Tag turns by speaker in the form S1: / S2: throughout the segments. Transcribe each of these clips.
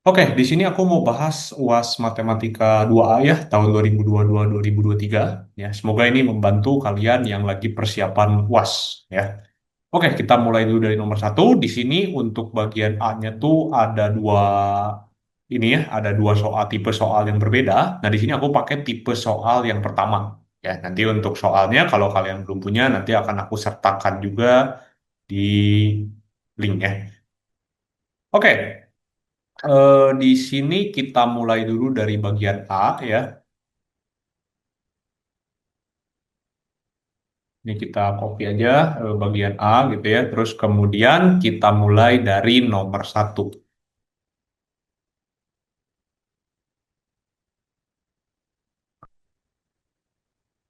S1: Oke, di sini aku mau bahas UAS Matematika 2A ya, tahun 2022-2023. Ya, semoga ini membantu kalian yang lagi persiapan UAS ya. Oke, kita mulai dulu dari nomor satu. Di sini untuk bagian A-nya tuh ada dua ini ya, ada dua soal tipe soal yang berbeda. Nah, di sini aku pakai tipe soal yang pertama. Ya, nanti untuk soalnya kalau kalian belum punya, nanti akan aku sertakan juga di link ya. Oke, di sini kita mulai dulu dari bagian A ya. Ini kita copy aja bagian A gitu ya. Terus kemudian kita mulai dari nomor satu.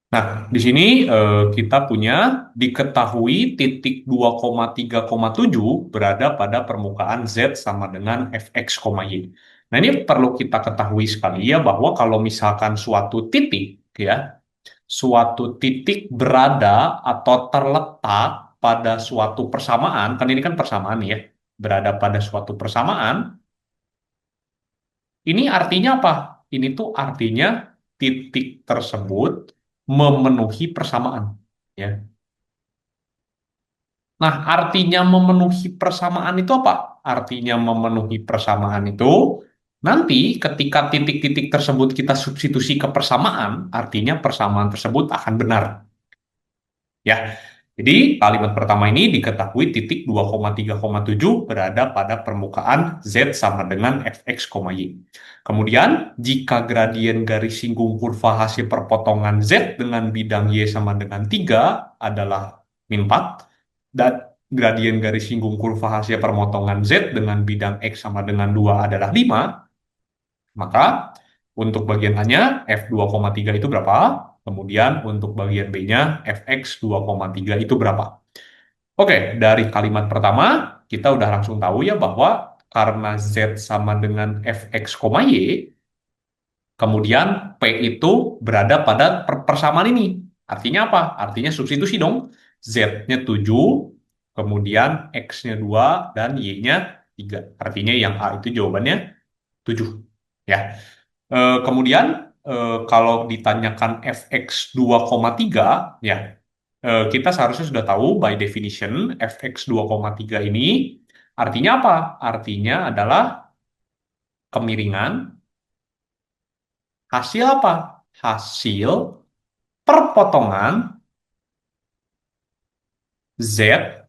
S1: Nah, di sini kita punya diketahui titik 2,3,7 berada pada permukaan Z sama dengan Fx, Y. Nah, ini perlu kita ketahui sekali ya bahwa kalau misalkan suatu titik ya, suatu titik berada atau terletak pada suatu persamaan, kan ini kan persamaan ya, berada pada suatu persamaan, ini artinya apa? Ini tuh artinya titik tersebut memenuhi persamaan. Ya. Nah, artinya memenuhi persamaan itu apa? Artinya memenuhi persamaan itu nanti ketika titik-titik tersebut kita substitusi ke persamaan, artinya persamaan tersebut akan benar. Ya, jadi kalimat pertama ini diketahui titik 2,3,7 berada pada permukaan Z sama dengan Fx, Y. Kemudian, jika gradien garis singgung kurva hasil perpotongan Z dengan bidang Y sama dengan 3 adalah min 4, dan gradien garis singgung kurva hasil perpotongan Z dengan bidang X sama dengan 2 adalah 5, maka untuk bagian A-nya F2,3 itu berapa? Kemudian untuk bagian B-nya Fx 2,3 itu berapa? Oke, dari kalimat pertama kita udah langsung tahu ya bahwa karena Z sama dengan Fx, Y, kemudian P itu berada pada persamaan ini. Artinya apa? Artinya substitusi dong. Z-nya 7, kemudian X-nya 2, dan Y-nya 3. Artinya yang A itu jawabannya 7. Ya. Kemudian kalau ditanyakan fx 2,3 ya kita seharusnya sudah tahu by definition fx 2,3 ini artinya apa? Artinya adalah kemiringan hasil apa? Hasil perpotongan Z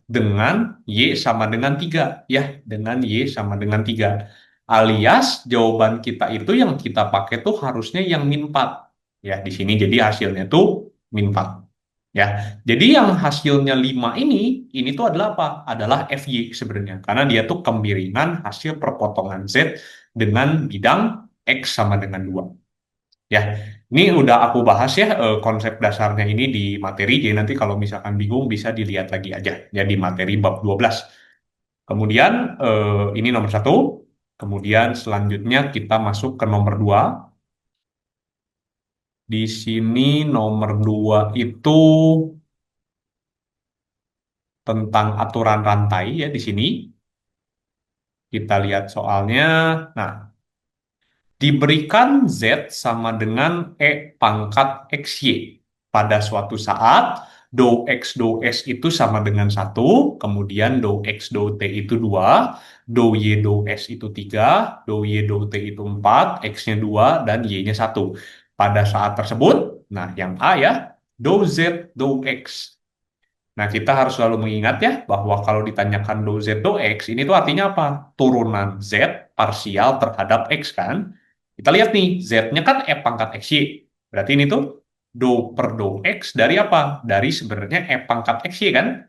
S1: dengan Y sama dengan 3 ya, dengan Y sama dengan 3. Alias jawaban kita itu yang kita pakai tuh harusnya yang min 4. Ya, di sini jadi hasilnya tuh min 4. Ya. Jadi yang hasilnya 5 ini tuh adalah apa? Adalah FY sebenarnya. Karena dia tuh kemiringan hasil perpotongan Z dengan bidang X sama dengan 2. Ya, ini udah aku bahas ya konsep dasarnya ini di materi. Jadi nanti kalau misalkan bingung bisa dilihat lagi aja ya di materi bab 12. Kemudian ini nomor satu. Kemudian selanjutnya kita masuk ke nomor dua. Di sini nomor dua itu tentang aturan rantai ya di sini. Kita lihat soalnya. Nah, diberikan Z sama dengan E pangkat XY. Pada suatu saat, dou X dou S itu sama dengan satu, kemudian dou X dou T itu 2, dou Y dou S itu 3, dou Y dou T itu 4, X-nya 2, dan Y-nya satu. Pada saat tersebut, nah yang A ya, dou Z dou X. Nah, kita harus selalu mengingat ya bahwa kalau ditanyakan do Z do X, ini tuh artinya apa? Turunan Z parsial terhadap X kan? Kita lihat nih, Z-nya kan E pangkat XY. Berarti ini tuh do per do X dari apa? Dari sebenarnya E pangkat XY kan?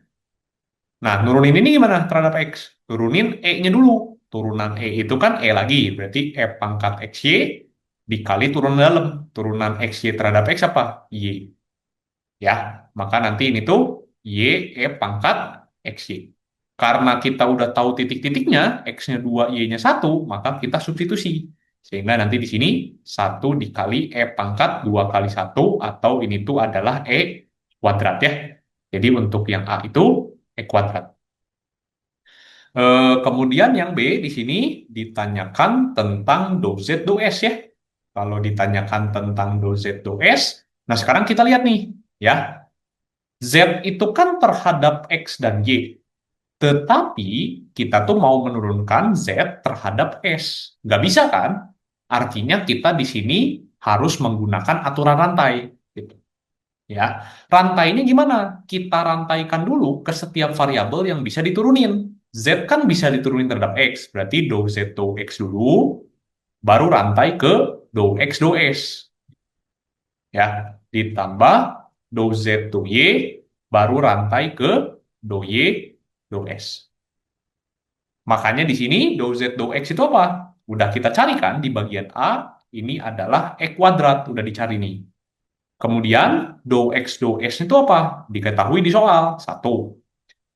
S1: Nah, nurunin ini gimana terhadap X? Turunin E-nya dulu. Turunan E itu kan E lagi. Berarti E pangkat XY dikali turunan dalam. Turunan XY terhadap X apa? Y. Ya, maka nanti ini tuh Y, E pangkat XY. Karena kita udah tahu titik-titiknya, X-nya 2, Y-nya satu, maka kita substitusi. Sehingga nanti di sini 1 dikali E pangkat 2 kali satu atau ini tuh adalah E kuadrat ya. Jadi untuk yang A itu E kuadrat. Kemudian yang B di sini ditanyakan tentang do Z do S ya. Kalau ditanyakan tentang do Z do S, nah sekarang kita lihat nih ya. Z itu kan terhadap X dan Y. Tetapi kita tuh mau menurunkan Z terhadap S. Nggak bisa kan? Artinya kita di sini harus menggunakan aturan rantai. Gitu. Ya, rantainya gimana? Kita rantaikan dulu ke setiap variabel yang bisa diturunin. Z kan bisa diturunin terhadap X, berarti do Z do X dulu, baru rantai ke do X do S. Ya, ditambah do Z do Y, baru rantai ke do Y do S. Makanya di sini do Z do X itu apa? Udah kita carikan di bagian A, ini adalah E kuadrat, udah dicari nih. Kemudian do X do S itu apa? Diketahui di soal. Satu.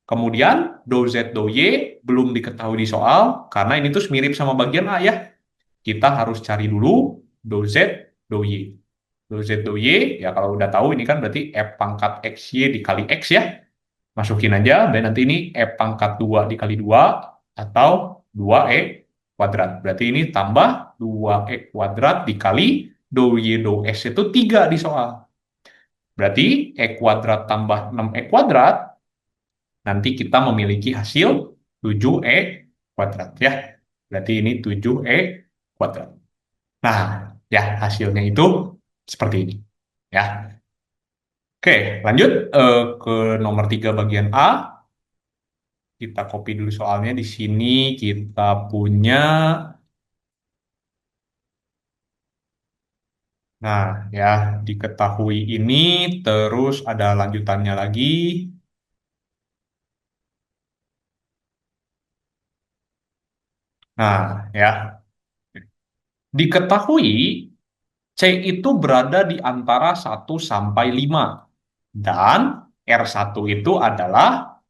S1: Kemudian do Z do Y belum diketahui di soal karena ini tuh mirip sama bagian A ya. Kita harus cari dulu do Z do Y. Do Z do Y ya kalau udah tahu ini kan berarti F pangkat XY dikali X ya. Masukin aja dan nanti ini F pangkat 2 dikali 2 atau 2E kuadrat. Berarti ini tambah 2E kuadrat dikali do Y do S itu 3 di soal. Berarti E kuadrat tambah 6E kuadrat, nanti kita memiliki hasil 7E kuadrat ya. Berarti ini 7E kuadrat. Nah, ya hasilnya itu seperti ini. Ya. Oke, lanjut ke nomor 3 bagian A. Kita copy dulu soalnya di sini kita punya. Nah, ya diketahui ini terus ada lanjutannya lagi. Nah, ya diketahui C itu berada di antara 1 sampai 5 dan R1 itu adalah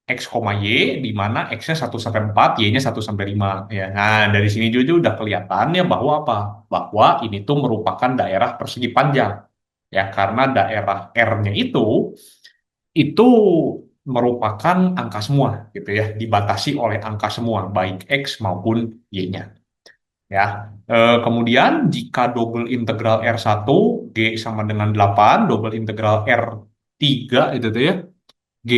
S1: X, Y, di mana X-nya 1 sampai 4, Y-nya 1 sampai 5. Ya, nah, dari sini juga udah kelihatannya bahwa apa? Bahwa ini tuh merupakan daerah persegi panjang. Ya, karena daerah R-nya itu merupakan angka semua, gitu ya, dibatasi oleh angka semua, baik X maupun Y-nya. Ya. Kemudian jika double integral R1 G sama dengan 8, double integral R3 itu tuh ya, G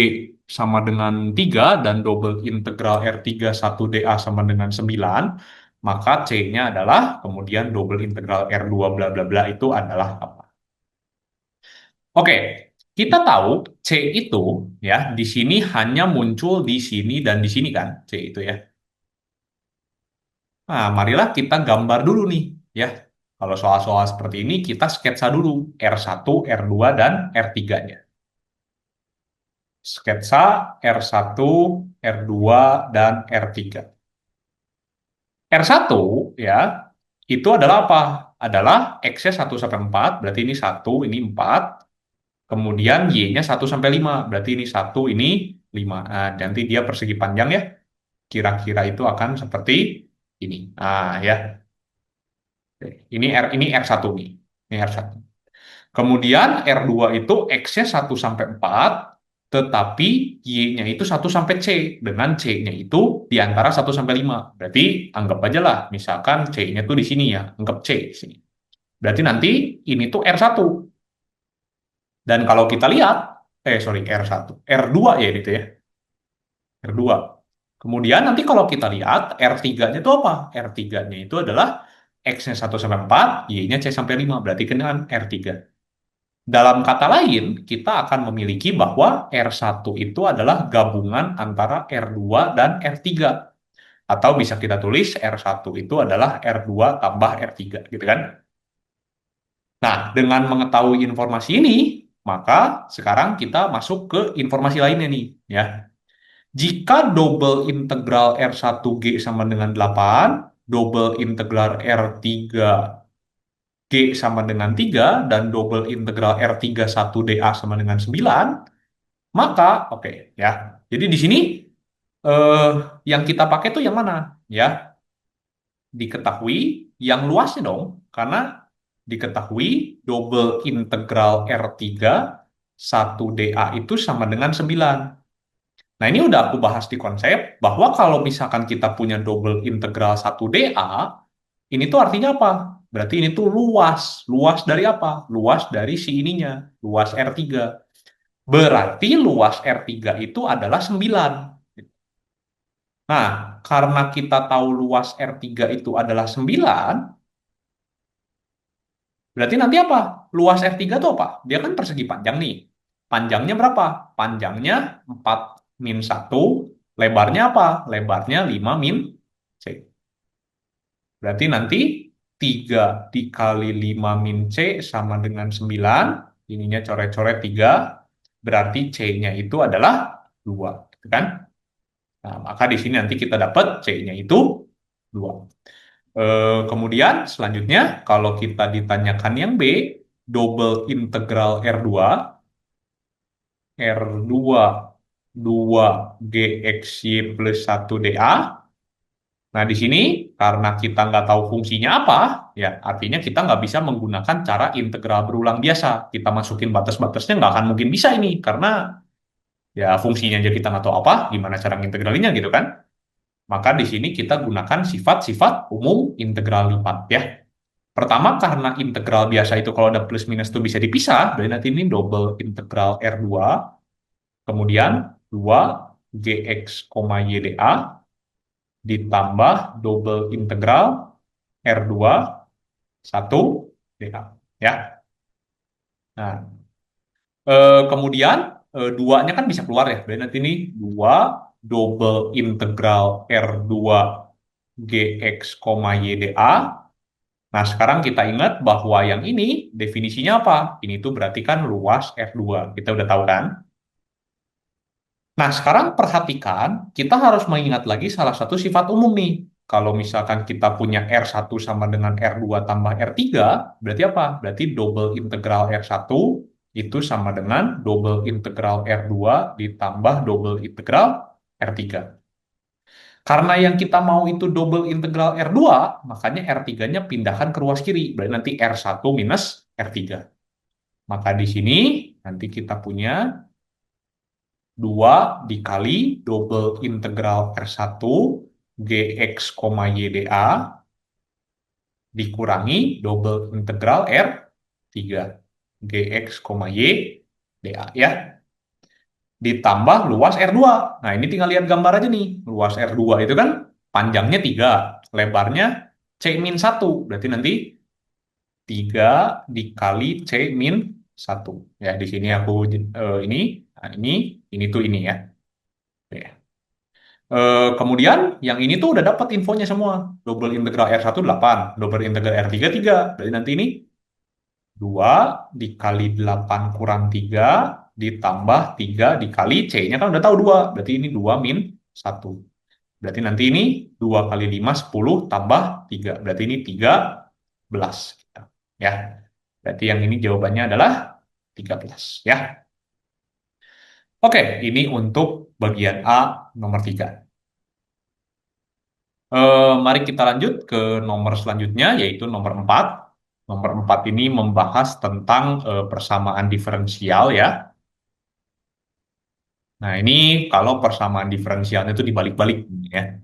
S1: sama dengan 3 dan double integral R3 1 dA sama dengan 9, maka C-nya adalah kemudian double integral R2 bla bla bla itu adalah apa? Oke, kita tahu C itu ya di sini hanya muncul di sini dan di sini kan C itu ya. Nah, marilah kita gambar dulu nih ya. Kalau soal-soal seperti ini kita sketsa dulu R1, R2 dan R3-nya. Sketsa R1, R2 dan R3. R1 ya, itu adalah apa? Adalah X-nya 1 sampai 4, berarti ini 1, ini 4. Kemudian Y-nya 1 sampai 5, berarti ini 1, ini 5. Nah, nanti dia persegi panjang ya. Kira-kira itu akan seperti ini. Ah ya, ini R1 nih. Ini R1. Kemudian R2 itu X-nya 1 sampai 4, tetapi Y-nya itu 1 sampai C. Dengan C-nya itu di antara 1 sampai 5. Berarti anggap aja lah, misalkan C-nya tuh di sini ya, anggap C di sini. Berarti nanti ini tuh R1. Dan kalau kita lihat, sorry R1, R2 ya itu ya, R2. Kemudian nanti kalau kita lihat R3-nya itu apa? R3-nya itu adalah X-nya 1 sampai 4, Y-nya C sampai 5. Berarti kan R3. Dalam kata lain, kita akan memiliki bahwa R1 itu adalah gabungan antara R2 dan R3. Atau bisa kita tulis R1 itu adalah R2 tambah R3, gitu kan? Nah, dengan mengetahui informasi ini, maka sekarang kita masuk ke informasi lainnya nih, ya. Jika double integral R1G sama dengan 8, double integral R3 G sama dengan 3 dan double integral R3 1dA sama dengan 9, maka oke ya. Jadi di sini eh, yang kita pakai tuh yang mana? Ya, diketahui yang luasnya dong, karena diketahui double integral R3 1dA itu sama dengan 9. Nah, ini udah aku bahas di konsep bahwa kalau misalkan kita punya double integral 1dA, ini tuh artinya apa? Berarti ini tuh luas. Luas dari apa? Luas dari si ininya, luas R3. Berarti luas R3 itu adalah 9. Nah, karena kita tahu luas R3 itu adalah 9, berarti nanti apa? Luas R3 itu apa? Dia kan persegi panjang nih. Panjangnya berapa? Panjangnya 4 min 1. Lebarnya apa? Lebarnya 5 min C. Berarti nanti 3 dikali 5 min C sama dengan 9. Ininya coret-coret 3. Berarti C-nya itu adalah 2. Gitu kan? Nah, maka di sini nanti kita dapat C-nya itu 2. Kemudian selanjutnya kalau kita ditanyakan yang B, double integral R2, R2 2GXY plus 1dA. Nah, di sini karena kita nggak tahu fungsinya apa, ya artinya kita nggak bisa menggunakan cara integral berulang biasa. Kita masukin batas-batasnya nggak akan mungkin bisa ini, karena ya fungsinya aja kita nggak tahu apa, gimana cara integralinya gitu kan. Maka di sini kita gunakan sifat-sifat umum integral lipat ya. Pertama, karena integral biasa itu kalau ada plus minus itu bisa dipisah, berarti nanti ini double integral R2, kemudian 2 GX, YDA, ditambah double integral R2, 1 DA. Ya. Nah, kemudian duanya kan bisa keluar ya, berarti nanti ini 2 double integral R2 GX, YDA. Nah, sekarang kita ingat bahwa yang ini definisinya apa? Ini tuh berarti kan luas R2. Kita udah tahu kan? Nah, sekarang perhatikan, kita harus mengingat lagi salah satu sifat umum nih. Kalau misalkan kita punya R1 sama dengan R2 tambah R3, berarti apa? Berarti double integral R1 itu sama dengan double integral R2 ditambah double integral R3. Karena yang kita mau itu double integral R2, makanya R3-nya pindahkan ke ruas kiri. Berarti nanti R1 minus R3. Maka di sini nanti kita punya 2 dikali double integral R1 GX, YDA dikurangi double integral R3 GX, YDA ya. Ditambah luas R2. Nah, ini tinggal lihat gambar aja nih. Luas R2 itu kan panjangnya 3, lebarnya C min 1. Berarti nanti 3 dikali C min 1. Ya, di sini aku ini, nah, ini tuh ini ya. Oke. Kemudian yang ini tuh udah dapat infonya semua. Double integral R1 8, double integral R3 3. Berarti nanti ini 2 dikali 8 kurang 3 ditambah 3 dikali C-nya kan udah tahu 2. Berarti ini 2 min 1. Berarti nanti ini 2 kali 5 10 tambah 3. Berarti ini 13. Ya. Berarti yang ini jawabannya adalah 13 ya. Oke, ini untuk bagian A nomor 3. Mari kita lanjut ke nomor selanjutnya, yaitu nomor 4. Nomor 4 ini membahas tentang persamaan diferensial ya. Nah, ini kalau persamaan diferensialnya itu dibalik-balik ya.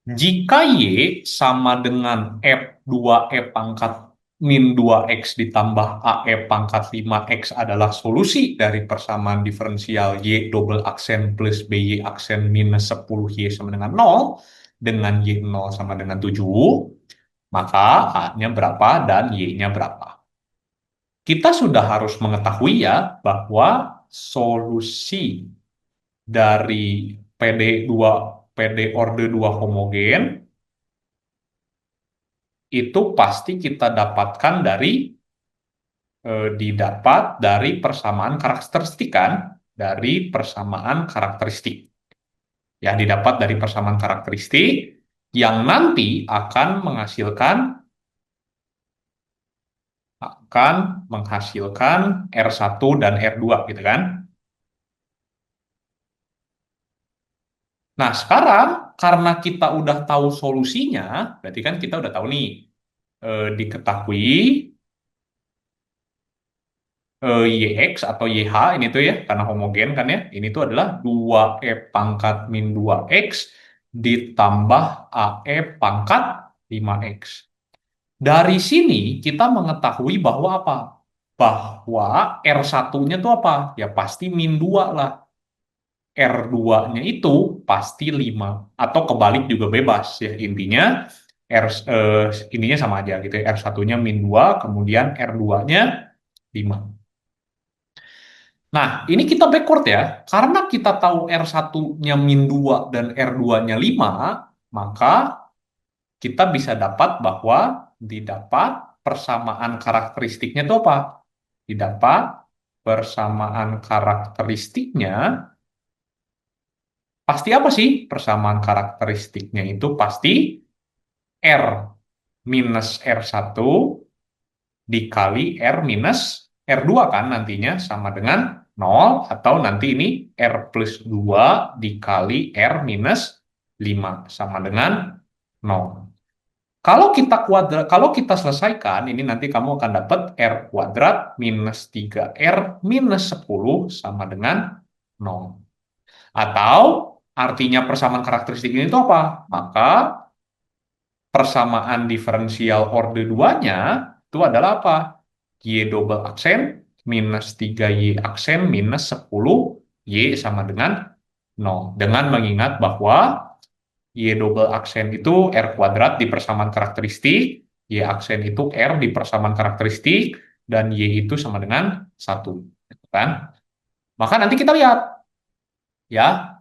S1: Jika Y sama dengan F2E pangkat min 2X ditambah AE pangkat 5X adalah solusi dari persamaan diferensial Y double aksen plus BY aksen minus 10Y sama dengan 0, dengan Y0 sama dengan 7, maka A-nya berapa dan Y-nya berapa. Kita sudah harus mengetahui ya bahwa solusi dari PD2 PD orde 2 homogen itu pasti kita dapatkan didapat dari persamaan karakteristik kan, dari persamaan karakteristik. Ya, didapat dari persamaan karakteristik yang nanti akan menghasilkan R1 dan R2 gitu kan. Nah, sekarang karena kita udah tahu solusinya, berarti kan kita udah tahu nih, diketahui YX atau YH ini tuh ya, karena homogen kan ya. Ini tuh adalah 2E pangkat min 2X ditambah AE pangkat 5X. Dari sini kita mengetahui bahwa apa? Bahwa R1-nya tuh apa? Ya pasti min 2 lah. R2-nya itu pasti 5. Atau kebalik juga bebas ya. Intinya ininya sama aja gitu ya. R1-nya min 2, kemudian R2-nya 5. Nah, ini kita backward ya. Karena kita tahu R1-nya min 2 dan R2-nya 5, maka kita bisa dapat bahwa didapat persamaan karakteristiknya itu apa? Didapat persamaan karakteristiknya pasti apa sih? Persamaan karakteristiknya itu pasti R minus R1 dikali R minus R2 kan nantinya sama dengan 0 atau nanti ini R plus 2 dikali R minus 5 sama dengan 0. Kalau kita selesaikan, ini nanti kamu akan dapat R kuadrat minus 3R minus 10 sama dengan 0. Atau artinya persamaan karakteristik ini itu apa? Maka persamaan diferensial orde 2-nya itu adalah apa? Y double aksen minus 3Y aksen minus 10 Y sama dengan 0. Dengan mengingat bahwa Y double aksen itu R kuadrat di persamaan karakteristik, Y aksen itu R di persamaan karakteristik, dan Y itu sama dengan 1. Kan? Maka nanti kita lihat, ya,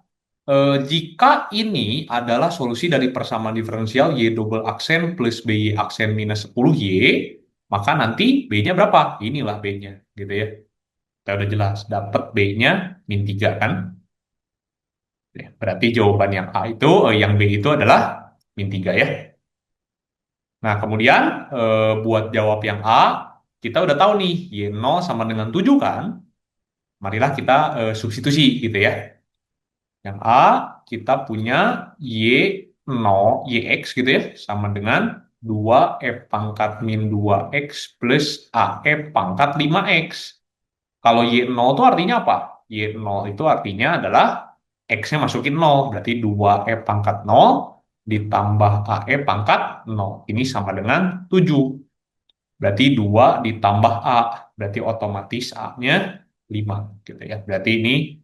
S1: jika ini adalah solusi dari persamaan diferensial Y double aksen plus BY aksen minus 10Y, maka nanti B-nya berapa? Inilah B-nya, gitu ya. Kita udah jelas, dapat B-nya min 3 kan? Ya, berarti jawaban yang A itu, yang B itu adalah min 3 ya. Nah, kemudian buat jawab yang A, kita udah tahu nih, Y0 sama dengan 7 kan? Marilah kita substitusi gitu ya. Yang A, kita punya Y0, YX gitu ya, sama dengan 2E pangkat min 2X plus AE pangkat 5X. Kalau Y0 itu artinya apa? Y0 itu artinya adalah X-nya masukin 0, berarti 2E pangkat 0 ditambah AE pangkat 0. Ini sama dengan 7. Berarti 2 ditambah A, berarti otomatis A-nya 5 gitu ya. Berarti ini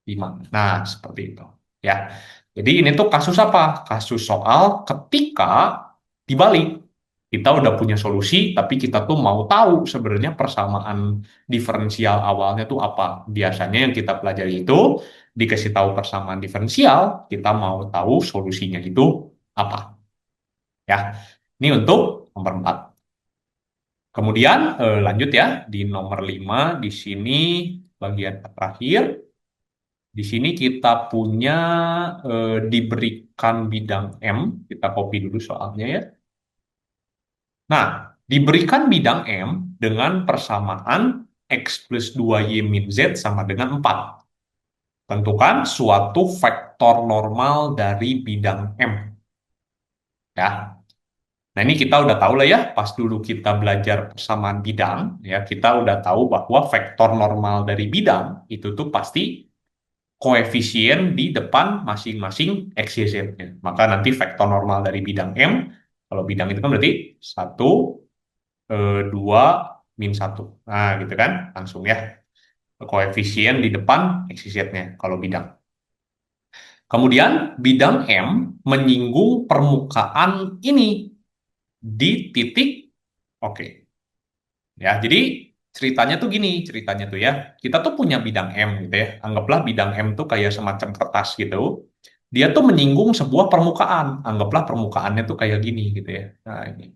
S1: 5. Nah, seperti itu. Ya. Jadi ini tuh kasus apa? Kasus soal ketika dibalik. Kita udah punya solusi, tapi kita tuh mau tahu sebenarnya persamaan diferensial awalnya tuh apa. Biasanya yang kita pelajari itu dikasih tahu persamaan diferensial, kita mau tahu solusinya itu apa. Ya. Ini untuk nomor 4. Kemudian lanjut ya, di nomor 5 di sini bagian terakhir. Di sini kita punya diberikan bidang M, kita copy dulu soalnya ya. Nah, diberikan bidang M dengan persamaan X plus 2Y min Z sama dengan 4. Tentukan suatu vektor normal dari bidang M. Ya, nah, ini kita udah tahu lah ya, pas dulu kita belajar persamaan bidang, ya kita udah tahu bahwa vektor normal dari bidang itu tuh pasti koefisien di depan masing-masing X, Y, Z-nya. Maka nanti vektor normal dari bidang M, kalau bidang itu kan berarti 1, 2, min 1. Nah, gitu kan, langsung ya. Koefisien di depan X, Y, Z-nya, kalau bidang. Kemudian, bidang M menyinggung permukaan ini di titik oke. Ya, jadi ceritanya tuh gini, ceritanya tuh ya. Kita tuh punya bidang M gitu ya. Anggaplah bidang M tuh kayak semacam kertas gitu. Dia tuh menyinggung sebuah permukaan. Anggaplah permukaannya tuh kayak gini gitu ya. Nah, ini.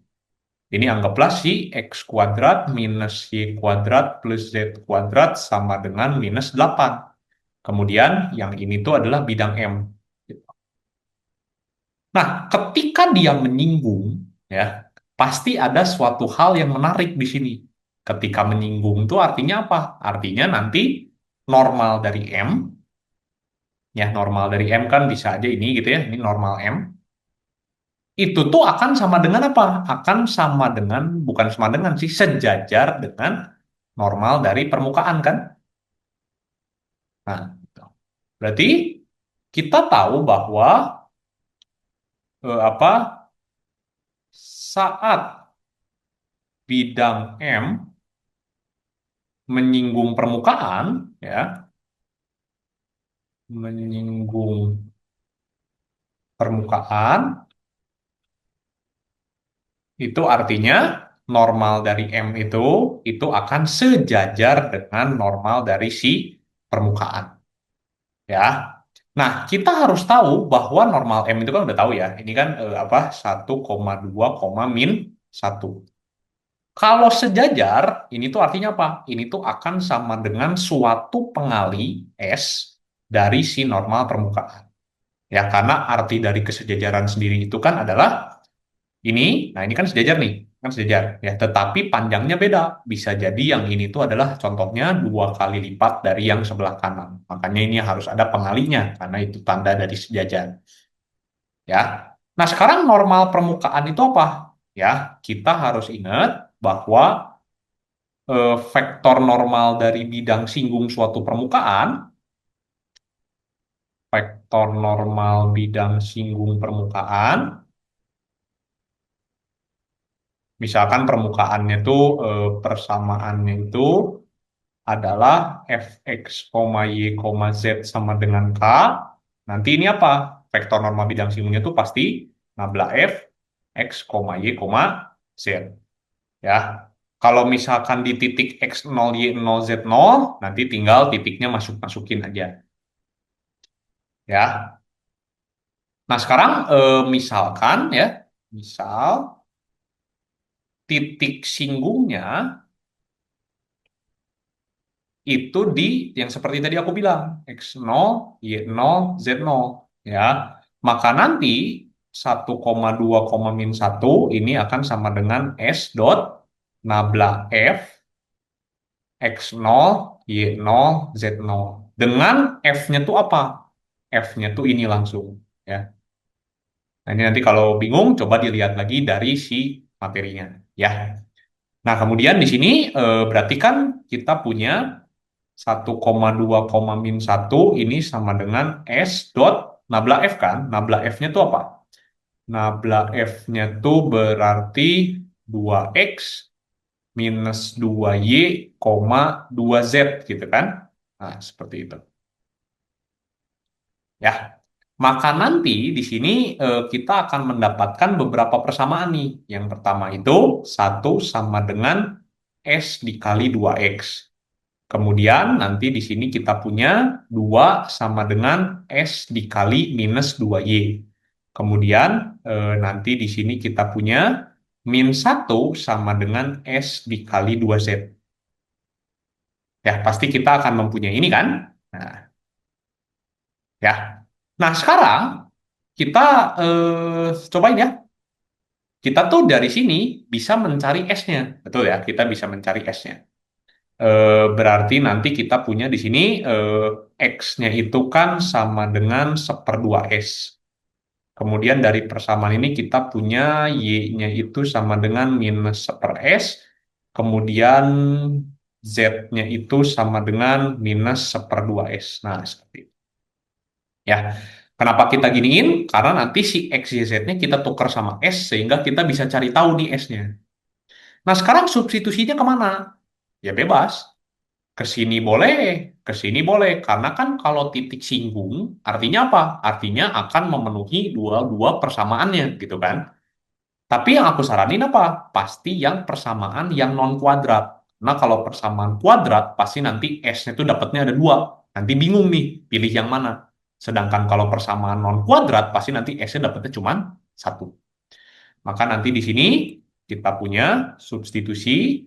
S1: Ini anggaplah si X kuadrat minus Y kuadrat plus Z kuadrat sama dengan minus 8. Kemudian yang ini tuh adalah bidang M. Nah, ketika dia menyinggung, ya, pasti ada suatu hal yang menarik di sini. Ketika menyinggung itu artinya apa? Artinya nanti normal dari M, ya normal dari M kan bisa aja ini gitu ya, ini normal M. Itu tuh akan sama dengan apa? Akan sama dengan, bukan sama dengan sih, sejajar dengan normal dari permukaan kan? Nah, gitu. Berarti kita tahu bahwa apa saat bidang M menyinggung permukaan, ya, menyinggung permukaan, itu artinya normal dari M itu akan sejajar dengan normal dari si permukaan, ya. Nah, kita harus tahu bahwa normal M itu kan udah tahu ya. Ini kan apa 1,2, min 1. Kalau sejajar, ini tuh artinya apa? Ini tuh akan sama dengan suatu pengali S dari si normal permukaan. Ya, karena arti dari kesejajaran sendiri itu kan adalah ini, nah ini kan sejajar nih, kan sejajar. Ya, tetapi panjangnya beda. Bisa jadi yang ini tuh adalah contohnya 2 kali lipat dari yang sebelah kanan. Makanya ini harus ada pengalinya, karena itu tanda dari sejajar. Ya. Nah, sekarang normal permukaan itu apa? Ya, kita harus ingat bahwa vektor normal dari bidang singgung suatu permukaan, vektor normal bidang singgung permukaan, misalkan permukaannya itu persamaannya itu adalah fx, y, z sama dengan k. Nanti ini apa? Vektor normal bidang singgungnya itu pasti nabla f, x, y, z. Ya. Kalau misalkan di titik x0, y0, z0, nanti tinggal titiknya masuk-masukin aja. Ya. Nah, sekarang misalkan ya, misal titik singgungnya itu di yang seperti tadi aku bilang, x0, y0, z0, ya. Maka nanti 1,2, min 1 ini akan sama dengan s dot nabla f x0, y0, z0. Dengan f-nya tuh apa? F-nya tuh ini langsung, ya. Nah, ini nanti kalau bingung coba dilihat lagi dari si materinya, ya. Nah, kemudian di sini berarti kan kita punya 1,2, min 1 ini sama dengan S dot nabla F kan? Nabla F-nya tuh apa? Nabla F-nya tuh berarti 2X minus 2Y, 2Z gitu kan? Nah, seperti itu. Ya, maka nanti di sini kita akan mendapatkan beberapa persamaan nih. Yang pertama itu 1 sama dengan S dikali 2X. Kemudian nanti di sini kita punya 2 sama dengan S dikali minus 2Y. Kemudian nanti di sini kita punya min 1 sama dengan S dikali 2Z. Ya, pasti kita akan mempunyai ini kan? Nah, ya. Nah, sekarang kita cobain ya. Kita tuh dari sini bisa mencari S-nya. Betul ya, kita bisa mencari S-nya. Berarti nanti kita punya di sini X-nya itu kan sama dengan 1/2 S. Kemudian dari persamaan ini kita punya Y-nya itu sama dengan minus 1 S. Kemudian Z-nya itu sama dengan minus 1/2 S. Nah, seperti itu. Ya, kenapa kita giniin? Karena nanti si X, Y, Z-nya kita tukar sama S sehingga kita bisa cari tahu nih S-nya. Nah, sekarang substitusinya kemana? Ya bebas. Ke sini boleh, ke sini boleh. Karena kan kalau titik singgung, artinya apa? Artinya akan memenuhi dua-dua persamaannya, gitu kan? Tapi yang aku saranin apa? Pasti yang persamaan yang non kuadrat. Nah, kalau persamaan kuadrat, pasti nanti S-nya itu dapatnya ada 2. Nanti bingung nih, pilih yang mana. Sedangkan kalau persamaan non kuadrat, pasti nanti S-nya dapatnya cuma 1. Maka nanti di sini kita punya substitusi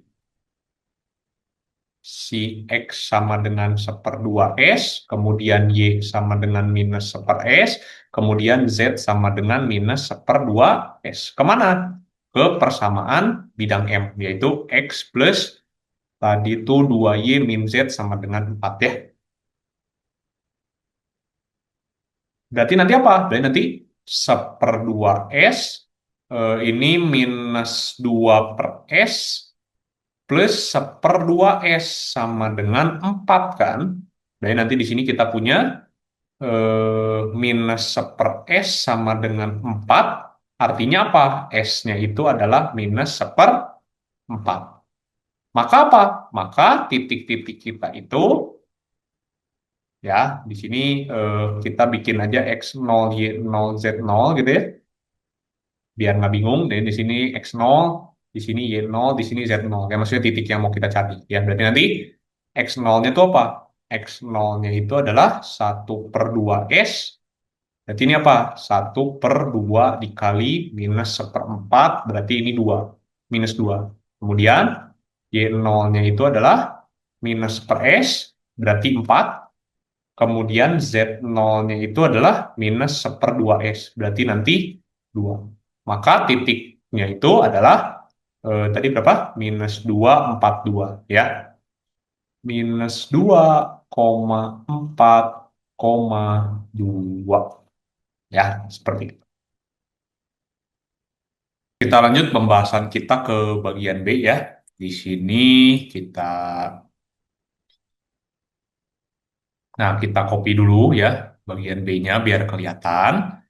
S1: si X sama dengan 1/2 S, kemudian Y sama dengan minus 1 S, kemudian Z sama dengan minus 1/2 S. Kemana? Ke persamaan bidang M, yaitu X plus tadi itu 2Y min Z sama dengan 4 ya. Berarti nanti apa? Berarti nanti 1/2 S, ini minus 2 per S, plus 1/2 S sama dengan 4 kan. Jadi nanti di sini kita punya minus 1/S sama dengan 4. Artinya apa? S-nya itu adalah minus 1/4. Maka apa? Maka titik-titik kita itu, ya, di sini kita bikin aja X0, Y0, Z0 gitu ya. Biar nggak bingung. Dan di sini X0, di sini Y0, di sini Z0. Ya, maksudnya titik yang mau kita cari. Ya, berarti nanti X0-nya itu apa? X0-nya itu adalah 1/2S. Berarti ini apa? 1/2 dikali minus 1/4, berarti ini 2. Minus 2. Kemudian Y0-nya itu adalah minus per S, berarti 4. Kemudian Z0-nya itu adalah minus 1/2S, berarti nanti 2. Maka titiknya itu adalah, tadi berapa? Minus 242, ya. Minus 2,4,2. Ya, seperti itu. Kita lanjut pembahasan kita ke bagian B ya. Di sini kita, nah kita copy dulu ya bagian B-nya biar kelihatan.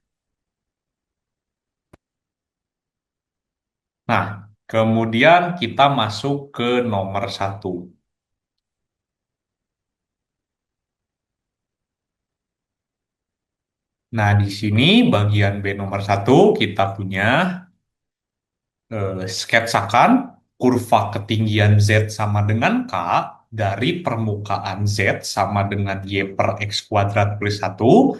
S1: Nah, kemudian kita masuk ke nomor 1. Nah, di sini bagian B nomor 1 kita punya, sketsakan kurva ketinggian Z sama dengan K dari permukaan Z sama dengan Y per X kuadrat plus 1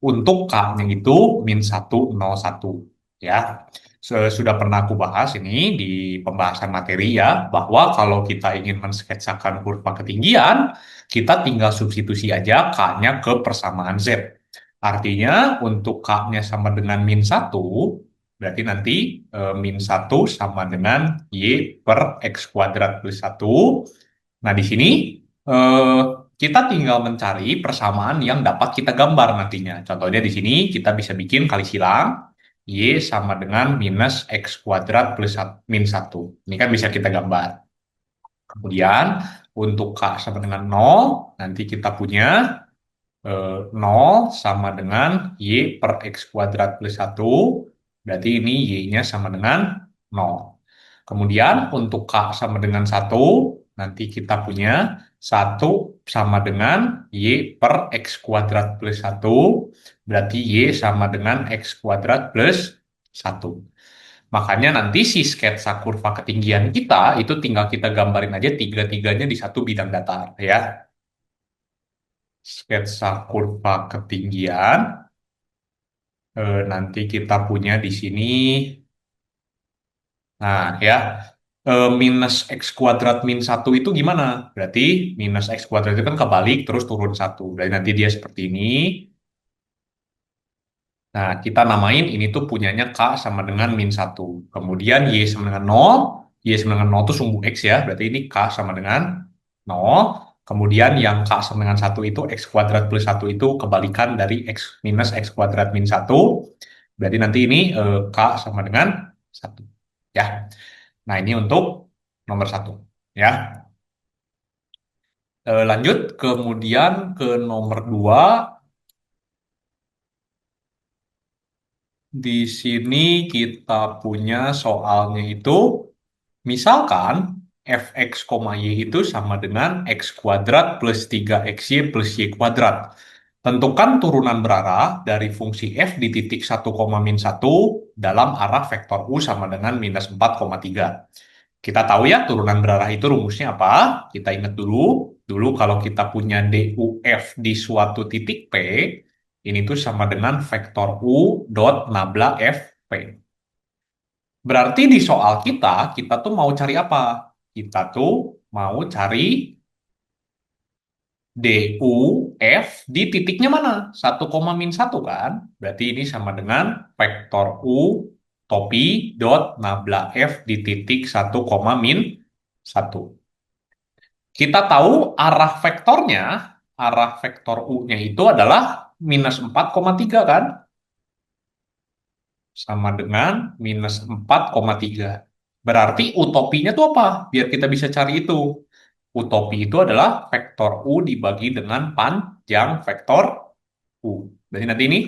S1: untuk K-nya itu -1,0,1. Ya, sudah pernah aku bahas ini di pembahasan materi ya, bahwa kalau kita ingin mensketsakan kurva ketinggian, kita tinggal substitusi aja K-nya ke persamaan Z. Artinya untuk K-nya sama dengan -1, berarti nanti -1 sama dengan Y per X kuadrat plus 1. Nah, di sini eh, kita tinggal mencari persamaan yang dapat kita gambar nantinya. Contohnya di sini kita bisa bikin kali silang Y sama dengan minus X kuadrat plus -1. Ini kan bisa kita gambar. Kemudian untuk K sama dengan 0, nanti kita punya 0 sama dengan Y per X kuadrat plus 1. Berarti ini Y-nya sama dengan 0. Kemudian untuk K sama dengan 1, nanti kita punya 1 sama dengan Y per X kuadrat plus 1. Berarti Y sama dengan X kuadrat plus 1. Makanya nanti si sketsa kurva ketinggian kita itu tinggal kita gambarin aja tiga-tiganya di satu bidang datar ya. Sketsa kurva ketinggian, nanti kita punya di sini. Nah, ya, minus X kuadrat -1 itu gimana? Berarti minus X kuadrat itu kan kebalik terus turun 1. Dan nanti dia seperti ini. Nah, kita namain ini tuh punyanya K sama dengan -1. Kemudian Y sama dengan 0. Y sama dengan 0 itu sumbu X ya. Berarti ini K sama dengan 0. Kemudian yang K sama dengan 1 itu X kuadrat plus 1 itu kebalikan dari X minus X kuadrat -1. Berarti nanti ini K sama dengan 1. Ya. Nah, ini untuk nomor 1. Ya. Lanjut kemudian ke nomor 2. Di sini kita punya soalnya itu, misalkan fx, y itu sama dengan x kuadrat plus 3xy plus y kuadrat. Tentukan turunan berarah dari fungsi f di titik 1,-1 dalam arah vektor u sama dengan -4,3. Kita tahu ya turunan berarah itu rumusnya apa? Kita ingat dulu. Dulu kalau kita punya DUF di suatu titik P, ini tuh sama dengan vektor U dot nabla FP. Berarti di soal kita tuh mau cari apa? Kita tuh mau cari DUF di titiknya mana? 1,-1 kan? Berarti ini sama dengan vektor U topi dot nabla F di titik 1,-1. Kita tahu arah vektor U-nya itu adalah -4,3 kan? Sama dengan -4,3. Berarti utopinya tuh apa? Biar kita bisa cari itu. Utopi itu adalah vektor U dibagi dengan panjang vektor U. Berarti nanti ini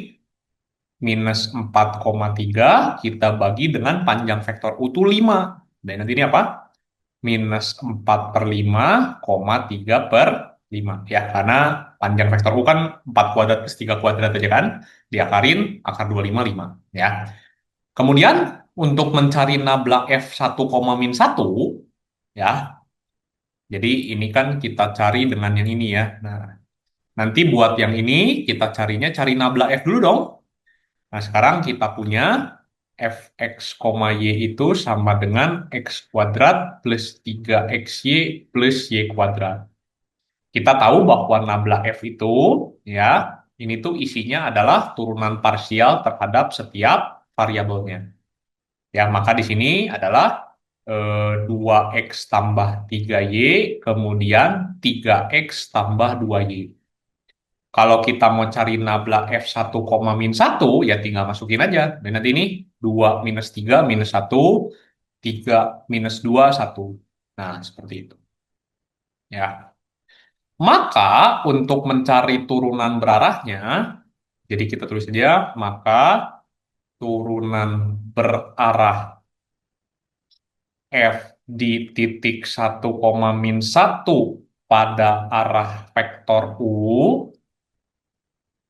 S1: minus 4,3 kita bagi dengan panjang vektor U itu 5. Dan nanti ini apa? Minus 4 per 5,3 per 5. Ya, karena panjang vektor U kan 4 kuadrat plus 3 kuadrat aja kan. Diakarin, akar 25, 5. Ya. Kemudian, untuk mencari nabla F1, min 1, ya, jadi ini kan kita cari dengan yang ini ya. Nah, nanti buat yang ini, kita carinya cari nabla F dulu dong. Nah, sekarang kita punya fx, y itu sama dengan x kuadrat plus 3xy plus y kuadrat. Kita tahu bahwa nabla f itu, ya, ini tuh isinya adalah turunan parsial terhadap setiap variabelnya. Ya, maka di sini adalah 2x tambah 3y, kemudian 3x tambah 2y. Kalau kita mau cari nabla F1, min 1, ya tinggal masukin aja. Dan nanti ini 2 minus 3 minus 1, 3 minus 2, 1. Nah, seperti itu. Ya. Maka untuk mencari turunan berarahnya, jadi kita tulis saja, maka turunan berarah F di titik 1, min 1 pada arah vektor U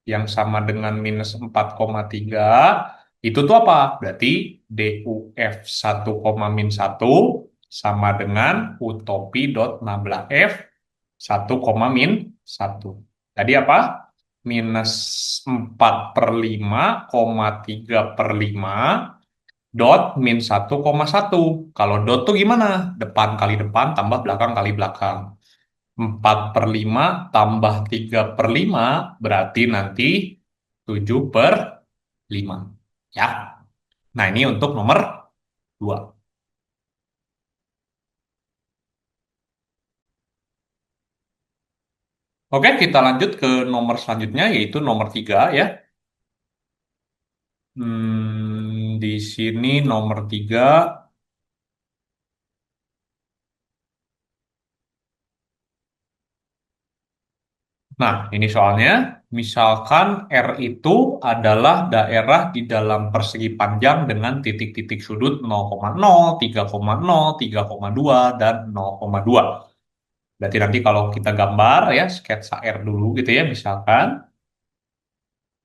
S1: yang sama dengan minus 4,3 itu tuh apa? Berarti DUF 1, min 1 sama dengan utopi dot nabla F 1, min 1. Tadi apa? Minus 4 per 5,3 per 5 dot min 1,1. Kalau dot tuh gimana? Depan kali depan tambah belakang kali belakang. 4 per 5 tambah 3 per 5 berarti nanti 7 per 5. Ya. Nah, ini untuk nomor 2. Oke, kita lanjut ke nomor selanjutnya, yaitu nomor 3 ya. Di sini nomor 3. Nah, ini soalnya, misalkan R itu adalah daerah di dalam persegi panjang dengan titik-titik sudut 0,0, 3,0, 3,2, dan 0,2. Berarti nanti kalau kita gambar ya, sketsa R dulu gitu ya, misalkan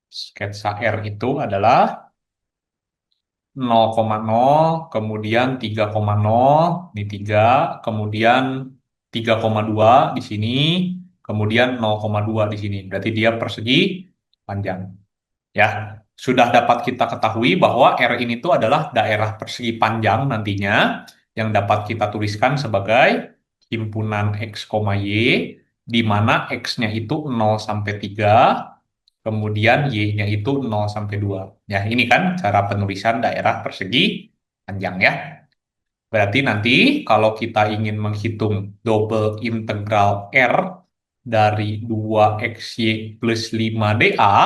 S1: sketsa R itu adalah 0,0, kemudian 3,0, ini 3, kemudian 3,2 di sini, kemudian 0,2 di sini. Berarti dia persegi panjang. Ya, sudah dapat kita ketahui bahwa R ini tuh adalah daerah persegi panjang nantinya yang dapat kita tuliskan sebagai himpunan X, Y, di mana X-nya itu 0 sampai 3, kemudian Y-nya itu 0 sampai 2. Ya, ini kan cara penulisan daerah persegi panjang ya. Berarti nanti kalau kita ingin menghitung double integral R dari 2XY plus 5DA,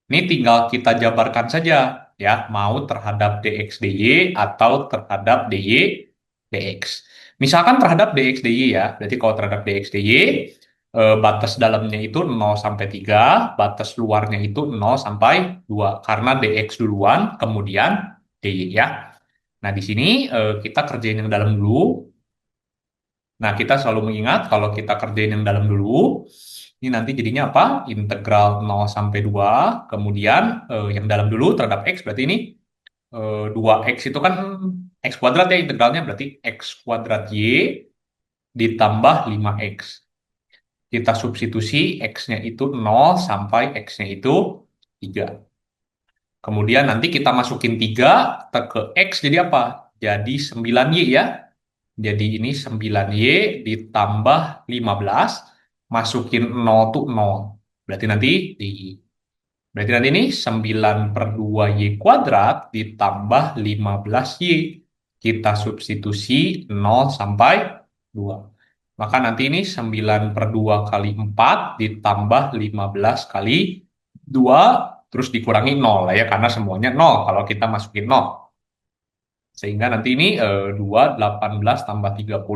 S1: ini tinggal kita jabarkan saja ya, mau terhadap dx dy atau terhadap dy dx. Misalkan terhadap dx dy ya, berarti kalau terhadap dx dy batas dalamnya itu 0 sampai 3, batas luarnya itu 0 sampai 2 karena dx duluan kemudian dy ya. Nah, di sini kita kerjain yang dalam dulu. Nah, kita selalu mengingat kalau kita kerjain yang dalam dulu, ini nanti jadinya apa? Integral 0 sampai 2, kemudian yang dalam dulu terhadap X, berarti ini 2X itu kan X kuadrat ya integralnya, berarti X kuadrat Y ditambah 5X. Kita substitusi X-nya itu 0 sampai X-nya itu 3. Kemudian nanti kita masukin 3 ke X jadi apa? Jadi 9Y ya. Jadi ini 9Y ditambah 15, masukin 0 tuh 0. Berarti nanti di Berarti nanti ini 9 per 2Y kuadrat ditambah 15Y. Kita substitusi 0 sampai 2. Maka nanti ini 9 per 2 kali 4 ditambah 15 kali 2, terus dikurangi 0 lah ya, karena semuanya 0 kalau kita masukin 0. Sehingga nanti ini 2, 18 tambah 30,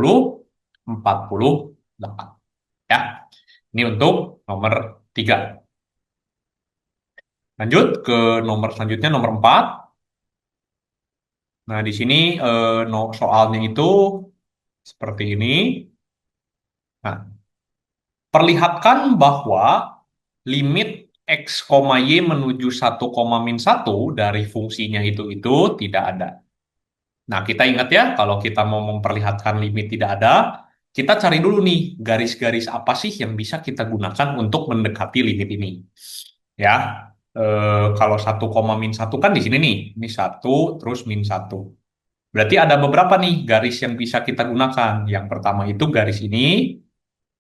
S1: 48. Ya, ini untuk nomor 3. Lanjut ke nomor selanjutnya, nomor 4. Nah, di sini soalnya itu seperti ini. Nah, perlihatkan bahwa limit x, y menuju 1, min 1 dari fungsinya itu tidak ada. Nah, kita ingat ya, kalau kita mau memperlihatkan limit tidak ada, kita cari dulu nih garis-garis apa sih yang bisa kita gunakan untuk mendekati limit ini. Ya, kalau 1, min 1 kan di sini nih, ini 1 terus min 1. Berarti ada beberapa nih garis yang bisa kita gunakan. Yang pertama itu garis ini,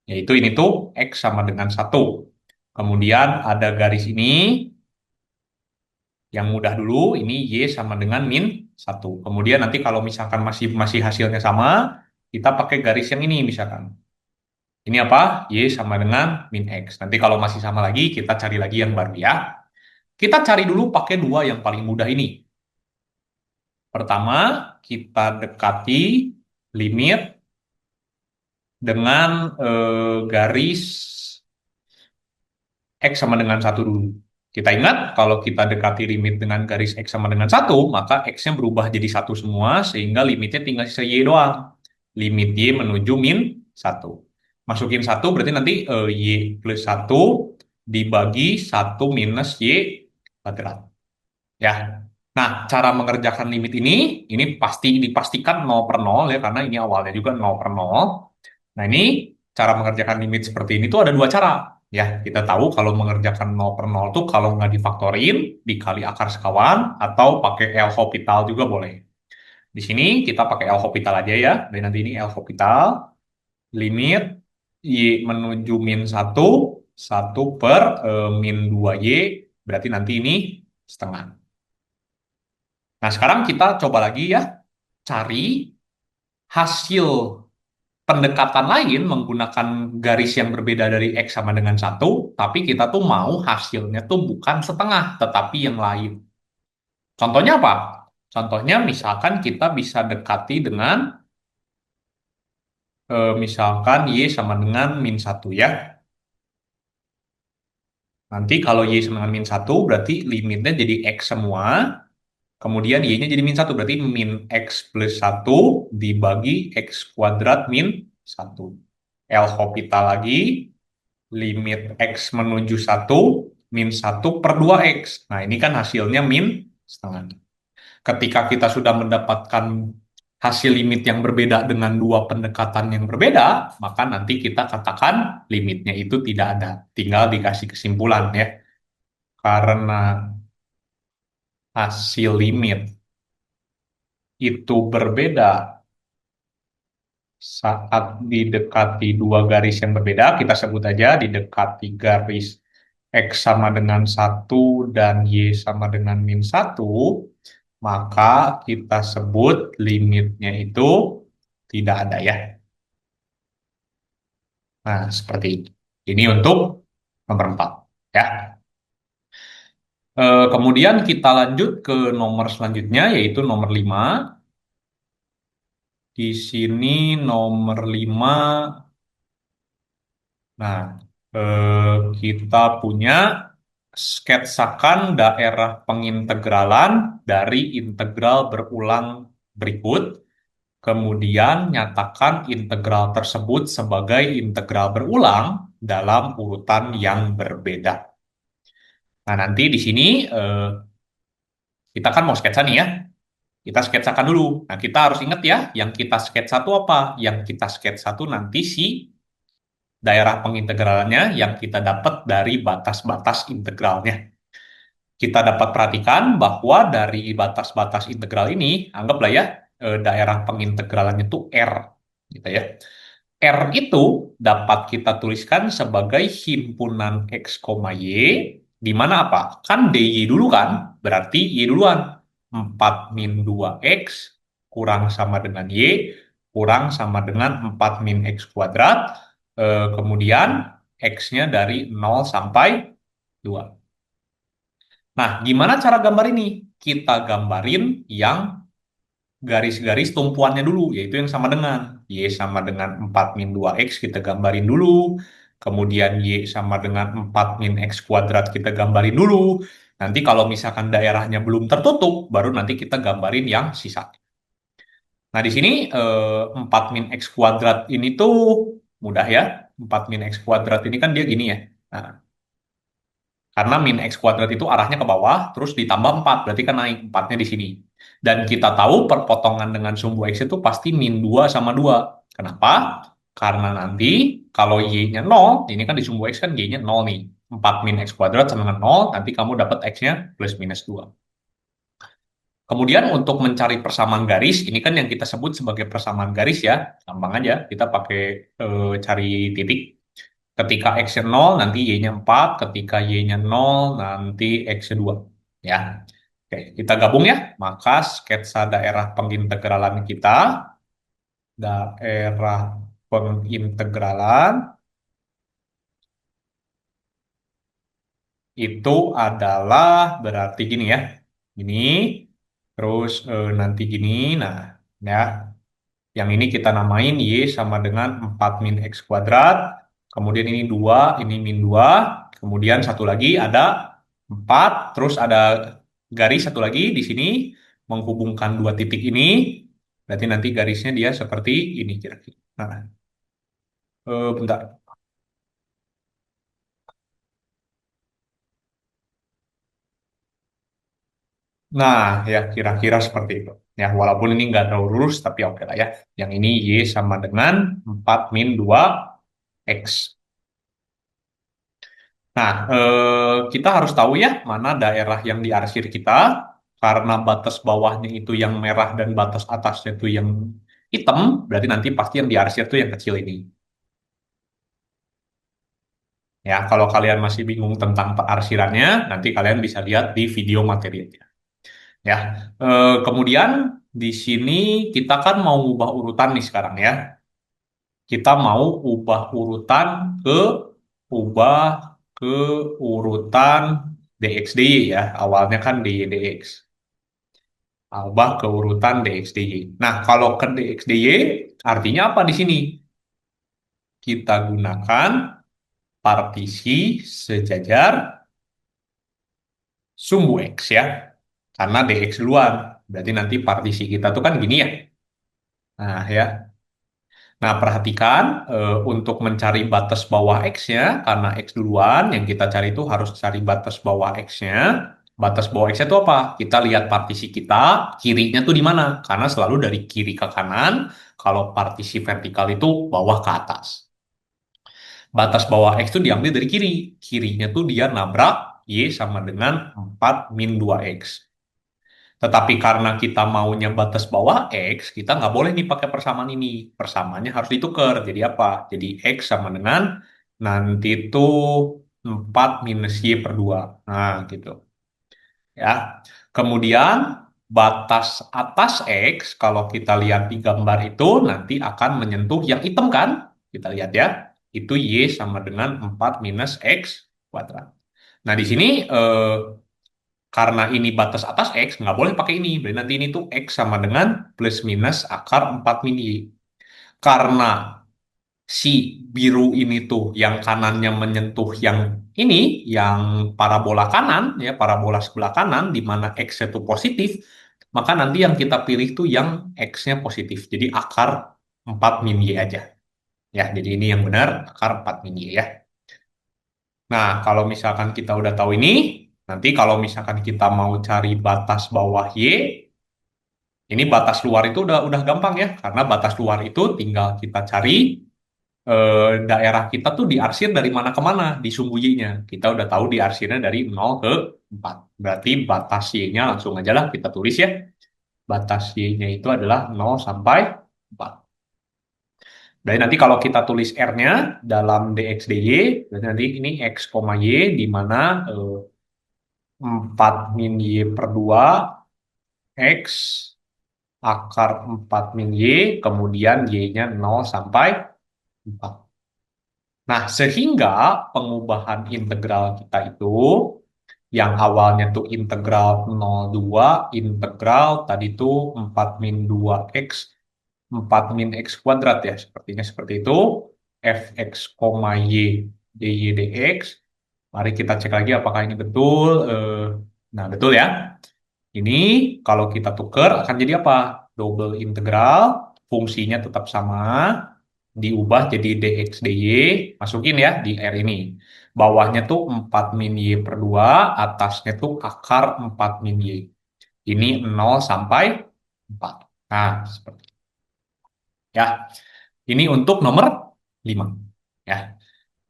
S1: yaitu ini tuh X sama dengan 1. Kemudian ada garis ini, yang mudah dulu, ini Y sama dengan min 1. Kemudian nanti kalau misalkan masih masih hasilnya sama, kita pakai garis yang ini misalkan. Ini apa? Y sama dengan min X. Nanti kalau masih sama lagi, kita cari lagi yang baru ya. Kita cari dulu pakai dua yang paling mudah ini. Pertama, kita dekati limit dengan garis X sama dengan 1 dulu. Kita ingat, kalau kita dekati limit dengan garis X sama dengan 1, maka X-nya berubah jadi 1 semua, sehingga limitnya tinggal sisa Y doang. Limit Y menuju min 1. Masukin 1 berarti nanti Y plus 1 dibagi 1 minus Y kuadrat. Ya. Nah, cara mengerjakan limit ini pasti dipastikan 0 per 0 ya, karena ini awalnya juga 0 per 0. Nah, ini cara mengerjakan limit seperti ini tuh ada dua cara. Ya, kita tahu kalau mengerjakan 0 per 0 tuh kalau nggak difaktorin, dikali akar sekawan, atau pakai L'Hopital juga boleh. Di sini kita pakai L'Hopital aja ya. Dan nanti ini L'Hopital, limit Y menuju min 1, 1 per min 2Y, berarti nanti ini setengah. Nah, sekarang kita coba lagi ya, cari hasil pendekatan lain menggunakan garis yang berbeda dari X sama dengan 1, tapi kita tuh mau hasilnya tuh bukan setengah, tetapi yang lain. Contohnya apa? Contohnya misalkan kita bisa dekati dengan, misalkan Y sama dengan min 1 ya. Nanti kalau Y sama dengan min 1, berarti limitnya jadi X semua, kemudian Y-nya jadi min 1, berarti min X plus 1 dibagi X kuadrat min 1. L'Hopital lagi, limit X menuju 1, min 1 per 2X. Nah, ini kan hasilnya min setengah. Ketika kita sudah mendapatkan hasil limit yang berbeda dengan dua pendekatan yang berbeda, maka nanti kita katakan limitnya itu tidak ada. Tinggal dikasih kesimpulan ya. Karena hasil limit itu berbeda saat didekati dua garis yang berbeda, kita sebut aja didekati garis X sama dengan 1 dan Y sama dengan min 1, maka kita sebut limitnya itu tidak ada ya. Nah, seperti itu. Ini untuk nomor 4. Ya. Kemudian kita lanjut ke nomor selanjutnya, yaitu nomor 5. Di sini nomor 5. Nah, kita punya sketsakan daerah pengintegralan dari integral berulang berikut, kemudian nyatakan integral tersebut sebagai integral berulang dalam urutan yang berbeda. Nah, nanti di sini kita kan mau sketsa nih ya. Kita sketsakan dulu. Nah, kita harus ingat ya, yang kita sketsa itu apa? Yang kita sketsa itu nanti si daerah pengintegralannya yang kita dapat dari batas-batas integralnya. Kita dapat perhatikan bahwa dari batas-batas integral ini, anggaplah ya, daerah pengintegralannya itu R, gitu ya. R itu dapat kita tuliskan sebagai himpunan X, Y, di mana apa? Kan DY dulu kan, berarti Y duluan. 4 min 2X kurang sama dengan Y, kurang sama dengan 4 min X kuadrat, kemudian X-nya dari 0 sampai 2. Nah, gimana cara gambar ini? Kita gambarin yang garis-garis tumpuannya dulu, yaitu yang sama dengan Y sama dengan 4 min 2X kita gambarin dulu. Kemudian Y sama dengan 4 min X kuadrat kita gambarin dulu. Nanti kalau misalkan daerahnya belum tertutup, baru nanti kita gambarin yang sisa. Nah, di sini 4 min X kuadrat ini tuh mudah ya. 4 min X kuadrat ini kan dia gini ya. Nah, karena min X kuadrat itu arahnya ke bawah, terus ditambah 4 berarti kan naik 4-nya di sini. Dan kita tahu perpotongan dengan sumbu X itu pasti min 2 sama 2. Kenapa? Karena nanti kalau Y-nya 0, ini kan di sumbu X kan Y-nya 0 nih. 4 min X kuadrat sama dengan 0, nanti kamu dapat X-nya plus minus 2. Kemudian untuk mencari persamaan garis, ini kan yang kita sebut sebagai persamaan garis ya. Gampang aja, kita pakai cari titik. Ketika X-nya 0, nanti Y-nya 4. Ketika Y-nya 0, nanti X-nya 2. Ya. Oke, kita gabung ya. Maka sketsa daerah pengintegralan kita, daerah pengintegralan itu adalah berarti gini ya. Ini, terus nanti gini. Nah, ya. Yang ini kita namain Y sama dengan 4 min X kuadrat. Kemudian ini 2, ini min 2. Kemudian satu lagi ada 4. Terus ada garis satu lagi di sini menghubungkan dua titik ini. Berarti nanti garisnya dia seperti ini kira-kira. Nah, bentar. Nah, ya kira-kira seperti itu. Ya, walaupun ini nggak terlalu lurus, tapi oke lah ya. Yang ini Y sama dengan 4 min 2 X. Nah, kita harus tahu ya mana daerah yang diarsir kita, karena batas bawahnya itu yang merah dan batas atasnya itu yang hitam, berarti nanti pasti yang diarsir itu yang kecil ini. Ya, kalau kalian masih bingung tentang pearsirannya, nanti kalian bisa lihat di video materinya. Ya, kemudian di sini kita kan mau ubah urutan nih sekarang ya. Kita mau ubah urutan ke ubah ke urutan DXDY ya. Awalnya kan DYDX. Ubah ke urutan DXDY. Nah, kalau ke DXDY artinya apa di sini? Kita gunakan partisi sejajar sumbu X ya. Karena DX duluan. Berarti nanti partisi kita tuh kan gini ya. Nah, ya. Nah, perhatikan untuk mencari batas bawah X-nya, karena X duluan, yang kita cari itu harus cari batas bawah X-nya. Batas bawah X-nya itu apa? Kita lihat partisi kita, kirinya tuh di mana? Karena selalu dari kiri ke kanan, kalau partisi vertikal itu bawah ke atas. Batas bawah X itu diambil dari kiri. Kirinya tuh dia nabrak Y sama dengan 4 min 2X. Tetapi karena kita maunya batas bawah X, kita nggak boleh nih pakai persamaan ini. Persamaannya harus ditukar. Jadi apa? Jadi X sama dengan nanti itu 4 minus Y per 2. Nah, gitu. Ya. Kemudian batas atas X, kalau kita lihat di gambar itu, nanti akan menyentuh yang hitam kan? Kita lihat ya. Itu Y sama dengan 4 minus X kuadrat. Nah, di sini karena ini batas atas X, nggak boleh pakai ini. Berarti nanti ini tuh X sama dengan plus minus akar 4 min Y. Karena si biru ini tuh yang kanannya menyentuh yang ini, yang parabola kanan, ya parabola sebelah kanan, di mana X itu positif, maka nanti yang kita pilih tuh yang X-nya positif. Jadi akar 4 min Y aja. Ya, jadi ini yang benar, akar 4 min Y ya. Nah, kalau misalkan kita udah tahu ini, nanti kalau misalkan kita mau cari batas bawah Y, ini batas luar itu udah gampang ya, karena batas luar itu tinggal kita cari daerah kita tuh diarsir dari mana ke mana di sumbu Y-nya. Kita udah tahu diarsirnya dari 0 ke 4. Berarti batas Y-nya langsung aja lah kita tulis ya. Batas Y-nya itu adalah 0 sampai 4. Jadi nanti kalau kita tulis R-nya dalam dx dy, berarti nanti ini x, y di mana 4 min Y per 2 X akar 4 min Y, kemudian Y-nya 0 sampai 4. Nah, sehingga pengubahan integral kita itu Yang awalnya tuh integral 0,2, integral tadi tuh 4 min 2x, 4 min x kuadrat ya. Sepertinya seperti itu. Fx, y, dy dx. Mari kita cek lagi apakah ini betul. Nah, betul ya. Ini kalau kita tuker akan jadi apa? Double integral, fungsinya tetap sama, diubah jadi dx dy, masukin ya di R ini. Bawahnya tuh 4 min y per 2, atasnya tuh akar 4 min y. Ini 0 sampai 4. Nah, seperti itu. Ya. Ini untuk nomor 5. Ya.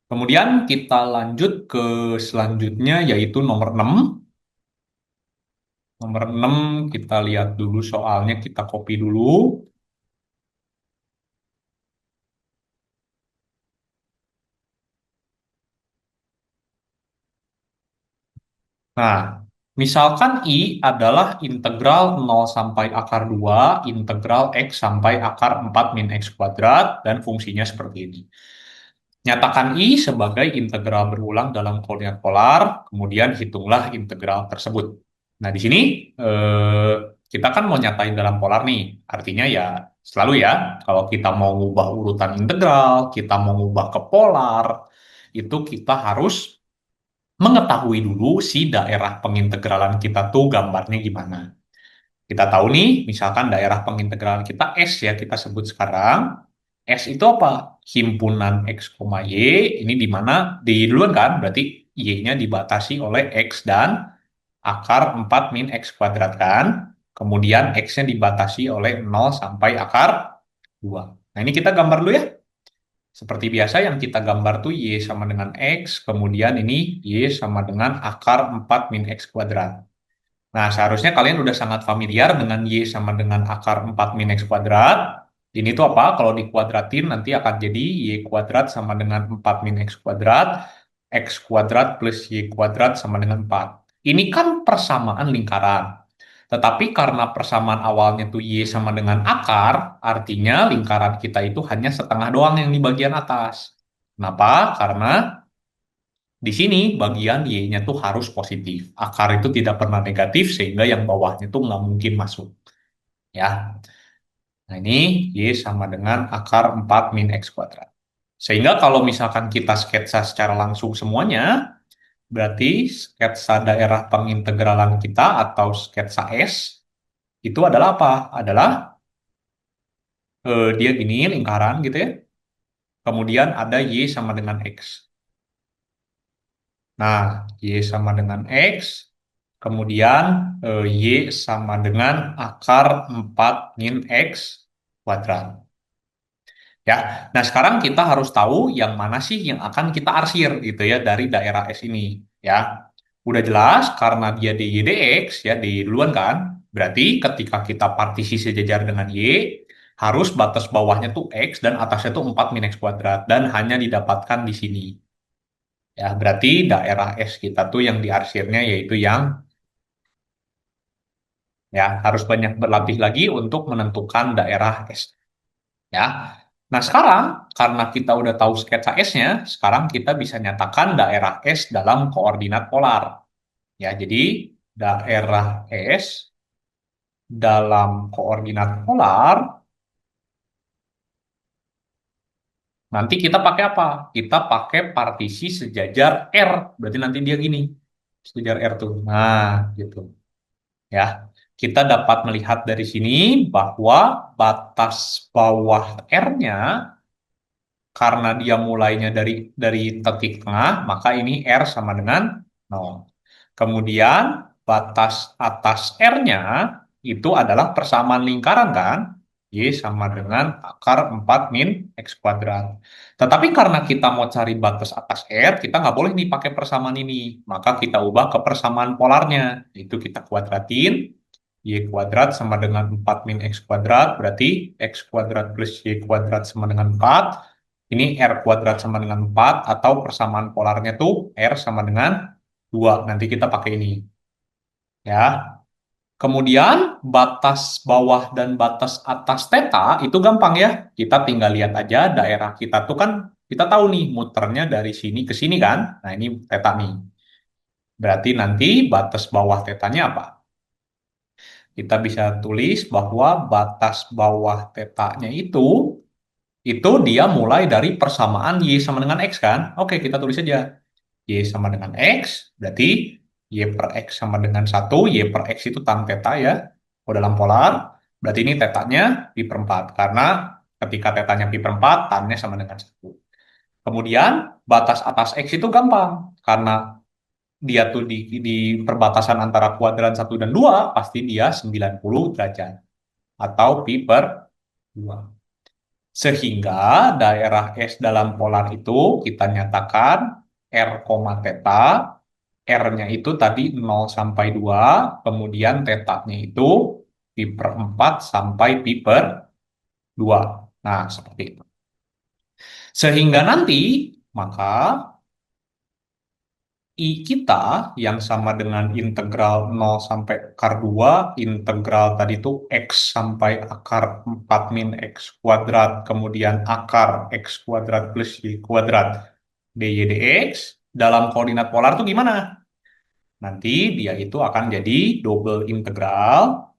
S1: Kemudian kita lanjut ke selanjutnya yaitu nomor 6. Nomor 6 kita lihat dulu soalnya, kita copy dulu. Nah, misalkan I adalah integral 0 sampai akar 2, integral X sampai akar 4 min X kuadrat, dan fungsinya seperti ini. Nyatakan I sebagai integral berulang dalam koordinat polar, kemudian hitunglah integral tersebut. Nah, di sini eh, kita kan mau nyatain dalam polar nih. Artinya ya selalu ya, kalau kita mau ngubah urutan integral, kita mau ngubah ke polar, itu kita harus mengetahui dulu si daerah pengintegralan kita tuh gambarnya gimana. Kita tahu nih, misalkan daerah pengintegralan kita S ya, kita sebut sekarang. S itu apa? Himpunan X, Y. Ini di mana? Di duluan kan? Berarti Y-nya dibatasi oleh X dan akar 4 min X kuadrat kan? Kemudian X-nya dibatasi oleh 0 sampai akar 2. Nah, ini kita gambar dulu ya. Seperti biasa yang kita gambar tuh Y sama dengan X, kemudian ini Y sama dengan akar 4 min X kuadrat. Nah, seharusnya kalian udah sangat familiar dengan Y sama dengan akar 4 min X kuadrat. Ini tuh apa? Kalau dikuadratin nanti akan jadi Y kuadrat sama dengan 4 min X kuadrat, X kuadrat plus Y kuadrat sama dengan 4. Ini kan persamaan lingkaran. Tetapi karena persamaan awalnya tuh Y sama dengan akar, artinya lingkaran kita itu hanya setengah doang yang di bagian atas. Kenapa? Karena di sini bagian Y-nya tuh harus positif. Akar itu tidak pernah negatif sehingga yang bawahnya tuh nggak mungkin masuk. Ya. Nah, ini Y sama dengan akar 4 min X kuadrat. Sehingga kalau misalkan kita sketsa secara langsung semuanya, berarti sketsa daerah pengintegralan kita atau sketsa S itu adalah apa? Adalah dia gini, lingkaran gitu ya. Kemudian ada Y sama dengan X. Nah, Y sama dengan X, kemudian Y sama dengan akar 4 min X kuadrat. Ya, nah sekarang kita harus tahu yang mana sih yang akan kita arsir gitu ya dari daerah S ini. Ya, udah jelas karena dia dy dx ya, di duluan kan. Berarti ketika kita partisi sejajar dengan Y, harus batas bawahnya tuh X dan atasnya tuh 4 min X kuadrat. Dan hanya didapatkan di sini. Ya, berarti daerah S kita tuh yang diarsirnya yaitu yang ya harus banyak berlatih lagi untuk menentukan daerah S. Ya. Nah, sekarang karena kita udah tahu sketsa S-nya, sekarang kita bisa nyatakan daerah S dalam koordinat polar. Ya, jadi daerah S dalam koordinat polar nanti kita pakai apa? Kita pakai partisi sejajar R. Berarti nanti dia gini. Sejajar R tuh. Nah, gitu. Ya, kita dapat melihat dari sini bahwa batas bawah R-nya karena dia mulainya dari titik tengah, maka ini R sama dengan 0. Kemudian batas atas R-nya itu adalah persamaan lingkaran kan? Y sama dengan akar 4 min X kuadrat. Tetapi karena kita mau cari batas atas R, kita nggak boleh nih pakai persamaan ini. Maka kita ubah ke persamaan polarnya. Itu kita kuadratin. Y kuadrat sama dengan 4 min X kuadrat. Berarti X kuadrat plus Y kuadrat sama dengan 4. Ini R kuadrat sama dengan 4. Atau persamaan polarnya tuh R sama dengan 2. Nanti kita pakai ini. Ya. Kemudian batas bawah dan batas atas theta itu gampang ya. Kita tinggal lihat aja daerah kita tuh kan kita tahu nih muternya dari sini ke sini kan. Nah, ini theta nih. Berarti nanti batas bawah tetanya apa? Kita bisa tulis bahwa batas bawah tetanya itu dia mulai dari persamaan Y sama dengan X kan? Oke, kita tulis aja. Y sama dengan X, berarti Y per X sama dengan 1, Y per X itu tan theta ya. Kalau dalam polar, berarti ini tetanya pi per 4. Karena ketika tetanya pi per 4, tannya sama dengan 1. Kemudian, batas atas X itu gampang. Karena dia tuh di perbatasan antara kuadran 1 dan 2, pasti dia 90 derajat. Atau pi per 2. Sehingga daerah S dalam polar itu kita nyatakan R, theta, R-nya itu tadi 0 sampai 2, kemudian tetanya itu pi per 4 sampai pi per 2. Nah, seperti itu. Sehingga nanti, maka I kita yang sama dengan integral 0 sampai akar 2, integral tadi itu X sampai akar 4 min X kuadrat, kemudian akar X kuadrat plus Y kuadrat dy dx, dalam koordinat polar itu gimana? Nanti dia itu akan jadi double integral.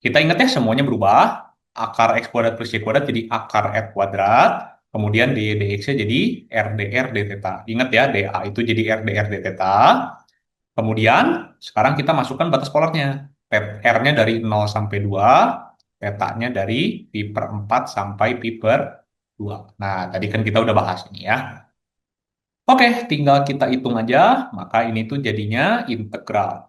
S1: Kita ingat ya semuanya berubah. Akar X kuadrat plus Y kuadrat jadi akar R kuadrat. Kemudian dy dx-nya jadi R dr d theta. Ingat ya, dA itu jadi R dr d theta. Kemudian sekarang kita masukkan batas polarnya. R-nya dari 0 sampai 2, theta-nya dari pi per 4 sampai pi per 2. Nah, tadi kan kita udah bahas ini ya. Oke, tinggal kita hitung aja. Maka ini tuh jadinya integral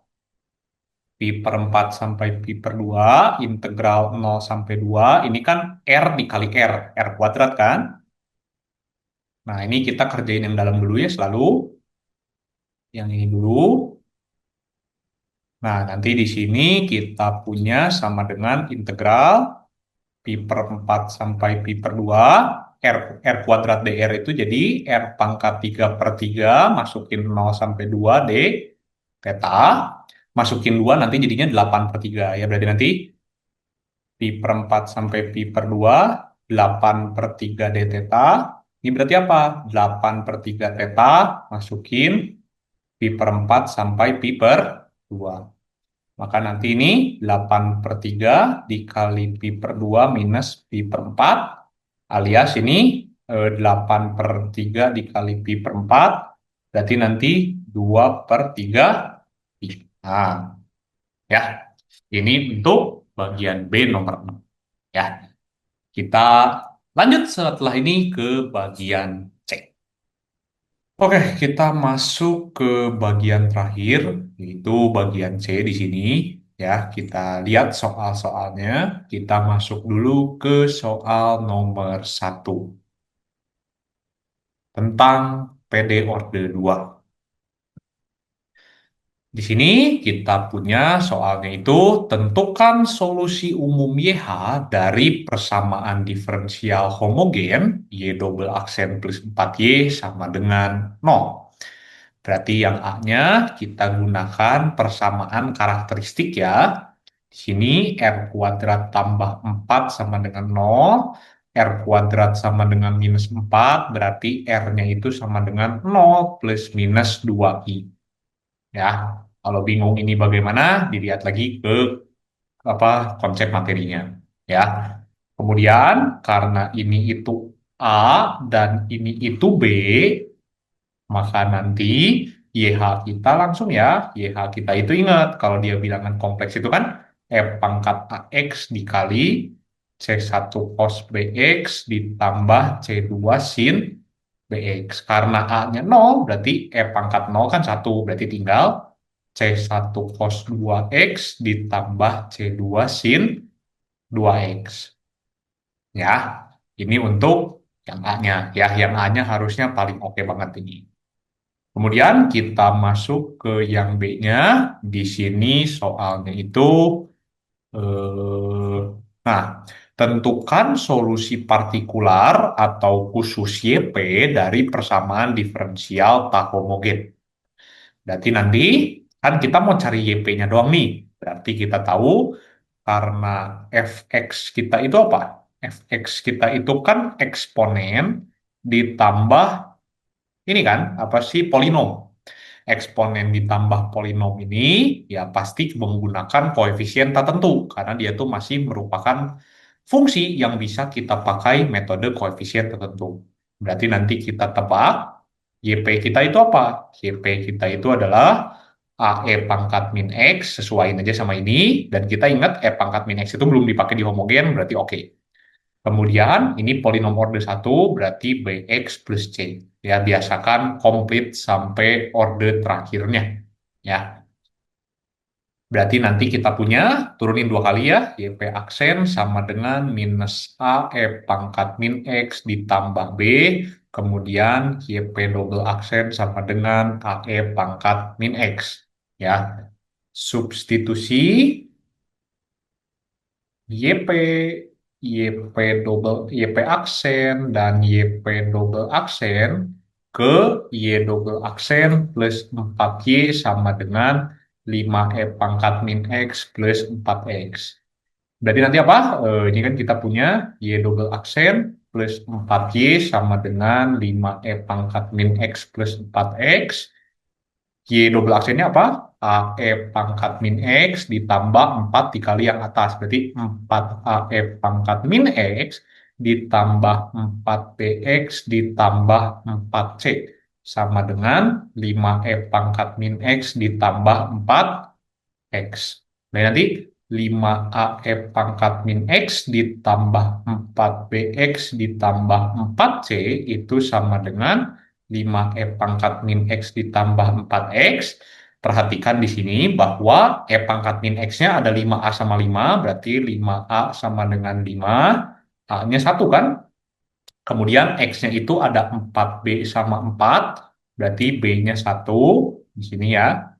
S1: pi per 4 sampai pi per 2, integral 0 sampai 2, ini kan R dikali R, R kuadrat kan? Nah, ini kita kerjain yang dalam dulu ya selalu. Yang ini dulu. Nah, nanti di sini kita punya sama dengan integral pi per 4 sampai pi per 2, R kuadrat dr itu jadi R pangkat 3 per 3, masukin 0 sampai 2 d theta, masukin 2 nanti jadinya 8 per 3. Ya berarti nanti pi per 4 sampai pi per 2, 8 per 3 d theta. Ini berarti apa? 8 per 3 theta, masukin pi per 4 sampai pi per 2. Maka nanti ini 8 per 3 dikali pi per 2 minus pi per 4, alias ini 8 per 3 dikali pi per 4, berarti nanti 2 per 3 pi. Nah, ya. Ini untuk bagian B nomor 6. Ya, kita lanjut setelah ini ke bagian C. Oke, kita masuk ke bagian terakhir, yaitu bagian C di sini. Ya, kita lihat soal-soalnya. Kita masuk dulu ke soal nomor 1 tentang PD orde 2. Di sini kita punya soalnya itu tentukan solusi umum YH dari persamaan diferensial homogen Y double aksen plus 4Y sama dengan 0. Berarti yang A-nya kita gunakan persamaan karakteristik ya. Di sini R kuadrat tambah 4 sama dengan 0. R kuadrat sama dengan minus 4. Berarti R-nya itu sama dengan 0 plus minus 2I. Ya, kalau bingung ini bagaimana, dilihat lagi ke apa konsep materinya. Ya. Kemudian karena ini itu A dan ini itu B, maka nanti YH kita langsung ya, YH kita itu ingat kalau dia bilangan kompleks itu kan F pangkat AX dikali C1 cos BX ditambah C2 sin BX. Karena A-nya 0, berarti F pangkat 0 kan 1, berarti tinggal C1 cos 2X ditambah C2 sin 2X. Ya, ini untuk yang A-nya. Ya, yang A-nya harusnya paling oke banget ini. Kemudian kita masuk ke yang B-nya. Di sini soalnya itu, nah, tentukan solusi partikular atau khusus YP dari persamaan diferensial tak homogen. Berarti nanti kan kita mau cari YP-nya doang nih. Berarti kita tahu karena fx kita itu apa? Fx kita itu kan eksponen ditambah ini kan apa sih polinom. eksponen ditambah polinom ini ya pasti menggunakan koefisien tertentu karena dia tuh masih merupakan fungsi yang bisa kita pakai metode koefisien tertentu. Berarti nanti kita tebak YP kita itu apa? YP kita itu adalah AE pangkat min X, sesuaiin aja sama ini, dan kita ingat E pangkat min X itu belum dipakai di homogen, berarti oke. Kemudian ini polinom order satu berarti Bx plus C. Ya, biasakan komplit sampai order terakhirnya. Ya, berarti nanti kita punya, turunin dua kali ya, YP aksen sama dengan minus A E pangkat min X ditambah B, kemudian YP double aksen sama dengan AE pangkat min X. Ya, substitusi YP, YP double, YP aksen dan YP double aksen ke Y double aksen plus 4Y sama dengan 5E pangkat min X plus 4X. Berarti nanti apa? Ini kan kita punya Y double aksen plus 4Y sama dengan 5E pangkat min X plus 4X. Y double aksennya apa? AE pangkat min X ditambah 4 dikali yang atas. Berarti 4 AE pangkat min X ditambah 4 BX ditambah 4 C. Sama dengan 5E pangkat min X ditambah 4 X. Nah, nanti 5AE pangkat min X ditambah 4BX ditambah 4C itu sama dengan 5E pangkat min X ditambah 4X. Perhatikan di sini bahwa E pangkat min X-nya ada 5A sama 5, berarti 5A sama dengan 5, A-nya 1 kan? Kemudian X-nya itu ada 4B sama 4, berarti B-nya 1 di sini ya.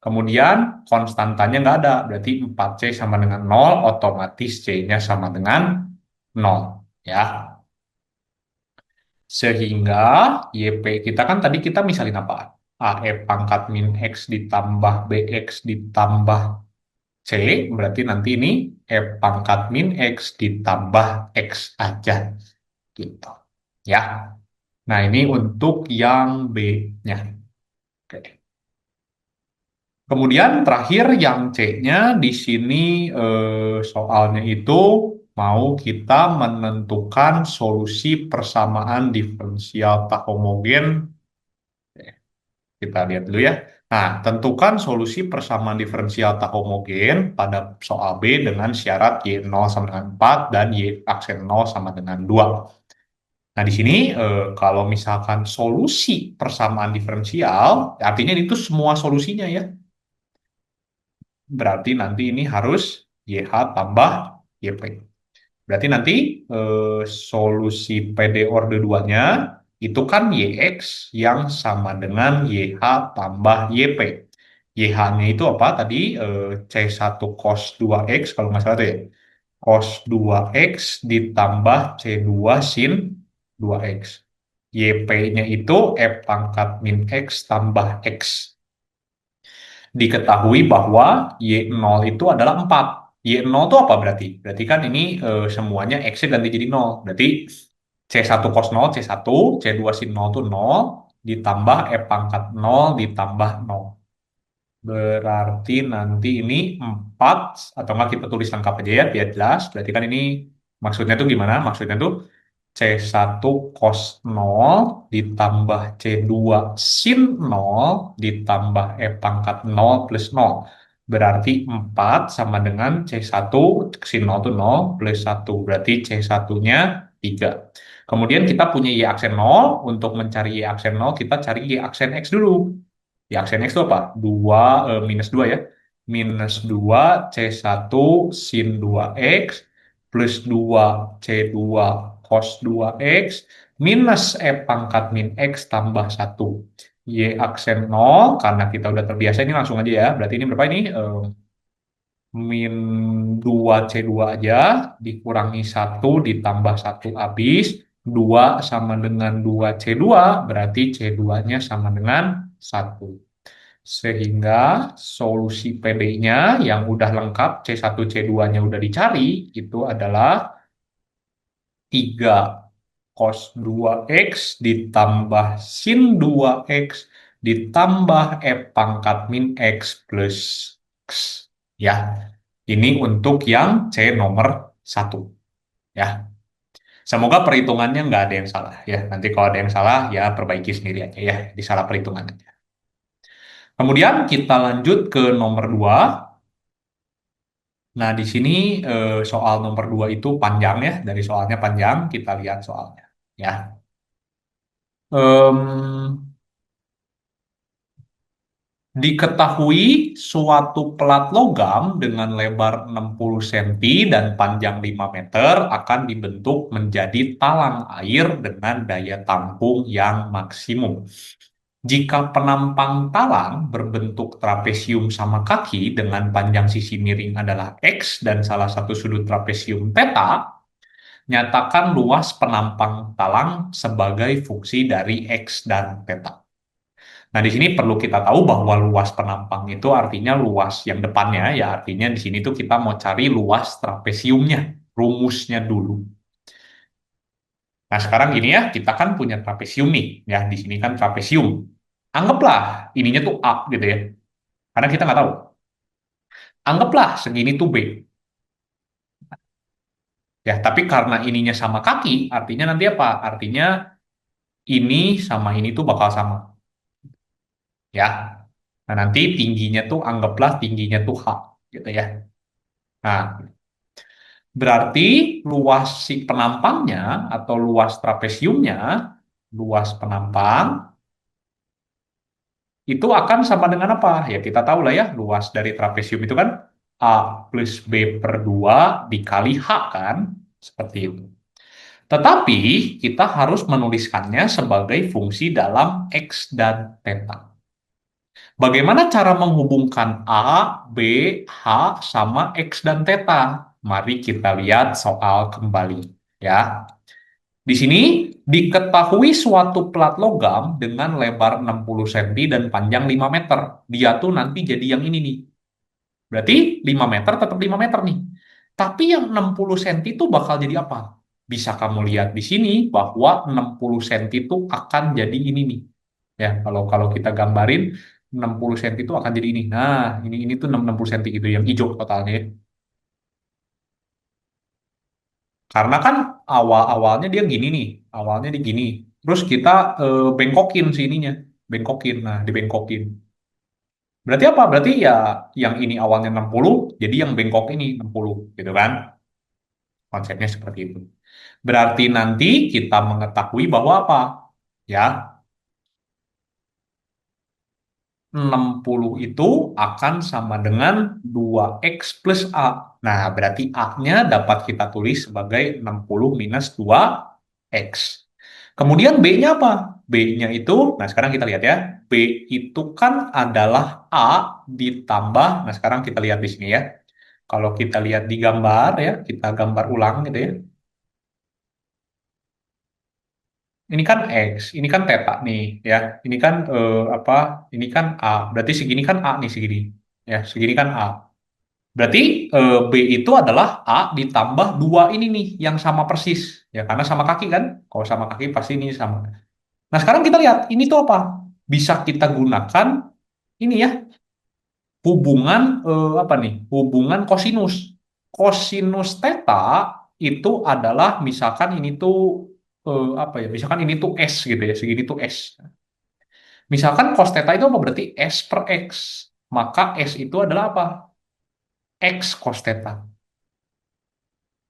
S1: Kemudian konstantanya nggak ada, berarti 4C sama dengan 0, otomatis C-nya sama dengan 0. Ya. Sehingga YP kita kan tadi kita misalin apa? AE pangkat min X ditambah BX ditambah C, berarti nanti ini E pangkat min X ditambah X aja. Gitu. Ya. Nah, ini untuk yang B-nya. Oke. Kemudian terakhir yang C-nya di sini soalnya itu mau kita menentukan solusi persamaan diferensial tak homogen. Kita lihat dulu ya. Nah, tentukan solusi persamaan diferensial tak homogen pada soal B dengan syarat Y0 sama dengan 4 dan Y aksen 0 sama dengan 2. Nah, di sini kalau misalkan solusi persamaan diferensial, artinya itu semua solusinya ya. Berarti nanti ini harus YH tambah YP. Berarti nanti solusi PD order 2-nya itu kan YX yang sama dengan YH tambah YP. YH-nya itu apa tadi? C1 cos 2X kalau nggak salah itu ya. Cos 2X ditambah C2 sin 2X. YP-nya itu E pangkat min X tambah X. Diketahui bahwa Y0 itu adalah 4. Y0 itu apa berarti? Berarti kan ini semuanya X-nya ganti jadi 0. Berarti C1 cos 0, C1, C2 sin 0 itu 0, ditambah E pangkat 0, ditambah 0. Berarti nanti ini 4, atau enggak kita tulis lengkap aja ya, biar jelas. Berarti kan ini maksudnya tuh gimana? Maksudnya tuh C1 cos 0 ditambah C2 sin 0 ditambah E pangkat 0 plus 0. Berarti 4 sama dengan C1 sin 0 itu 0 plus 1. Berarti C1-nya 3. Kemudian kita punya Y aksen 0. Untuk mencari Y aksen 0 kita cari Y aksen X dulu. Y aksen X itu apa? 2, minus 2 ya. Minus 2 C1 sin 2X plus 2 C2 cos 2X minus E pangkat min X tambah 1. Y aksen 0, karena kita udah terbiasa ini langsung aja ya. Berarti ini berapa ini? Min 2C2 aja, dikurangi 1 ditambah 1 habis. 2 sama dengan 2C2, berarti C2-nya sama dengan 1. Sehingga solusi PD-nya yang udah lengkap, C1, C2-nya udah dicari, itu adalah 3 cos 2X ditambah sin 2X ditambah E pangkat min X plus X. Ya, ini untuk yang C nomor 1. Ya, semoga perhitungannya nggak ada yang salah. Ya, nanti kalau ada yang salah, ya perbaiki sendiri aja ya. Di salah perhitungan aja. Kemudian kita lanjut ke nomor 2. Nah, di sini soal nomor 2 itu panjang ya. Dari soalnya panjang, kita lihat soalnya. Ya. Em, Diketahui suatu pelat logam dengan lebar 60 cm dan panjang 5 meter akan dibentuk menjadi talang air dengan daya tampung yang maksimum. Jika penampang talang berbentuk trapesium sama kaki dengan panjang sisi miring adalah X dan salah satu sudut trapesium theta, nyatakan luas penampang talang sebagai fungsi dari X dan theta. Nah, di sini perlu kita tahu bahwa luas penampang itu artinya luas yang depannya, ya artinya di sini tuh kita mau cari luas trapesiumnya, rumusnya dulu. Nah, sekarang gini ya, kita kan punya trapesium nih, ya di sini kan trapesium. Anggaplah ininya tuh A gitu ya, karena kita nggak tahu. Anggaplah segini tuh B, ya. Tapi karena ininya sama kaki, artinya nanti apa? Artinya ini sama ini tuh bakal sama, ya. Nah, nanti tingginya tuh anggaplah tingginya tuh H, gitu ya. Nah, berarti luas si penampangnya atau luas trapesiumnya, luas penampang itu akan sama dengan apa? Ya kita tahu lah ya, luas dari trapesium itu kan A plus B per 2 dikali H kan? Seperti itu. Tetapi kita harus menuliskannya sebagai fungsi dalam X dan theta. Bagaimana cara menghubungkan A, B, H sama X dan theta? Mari kita lihat soal kembali. Ya, di sini diketahui suatu plat logam dengan lebar 60 cm dan panjang 5 meter. Dia tuh nanti jadi yang ini nih. Berarti 5 meter tetap 5 meter nih. Tapi yang 60 cm itu bakal jadi apa? Bisa kamu lihat di sini bahwa 60 cm itu akan jadi ini nih. Ya, kalau kalau kita gambarin 60 cm itu akan jadi ini. Nah, ini tuh 60 cm gitu yang hijau totalnya ya. Karena kan awal-awalnya dia gini nih, awalnya dia gini. Terus kita bengkokin sininya, bengkokin. Nah, dibengkokin. Berarti apa? Berarti ya yang ini awalnya 60, jadi yang bengkok ini 60, gitu kan? Konsepnya seperti itu. Berarti nanti kita mengetahui bahwa apa? Ya, 60 itu akan sama dengan 2X plus A. Nah, berarti A-nya dapat kita tulis sebagai 60 minus 2X. Kemudian B-nya apa? B-nya itu, nah sekarang kita lihat ya. B itu kan adalah A ditambah, nah sekarang kita lihat di sini ya. Kalau kita lihat di gambar ya, kita gambar ulang gitu ya. Ini kan X, ini kan theta nih ya. Ini kan apa? Ini kan A. Berarti segini kan A nih segini. Ya, segini kan A. Berarti B itu adalah A ditambah dua ini nih yang sama persis. Ya, karena sama kaki kan. Kalau sama kaki pasti ini sama. Nah, sekarang kita lihat ini tuh apa? Bisa kita gunakan ini ya, hubungan apa nih? Hubungan kosinus. Kosinus theta itu adalah misalkan ini tuh apa ya? Misalkan ini tuh S gitu ya, segini tuh S. Misalkan cos theta itu apa berarti S per X. Maka S itu adalah apa? X cos theta.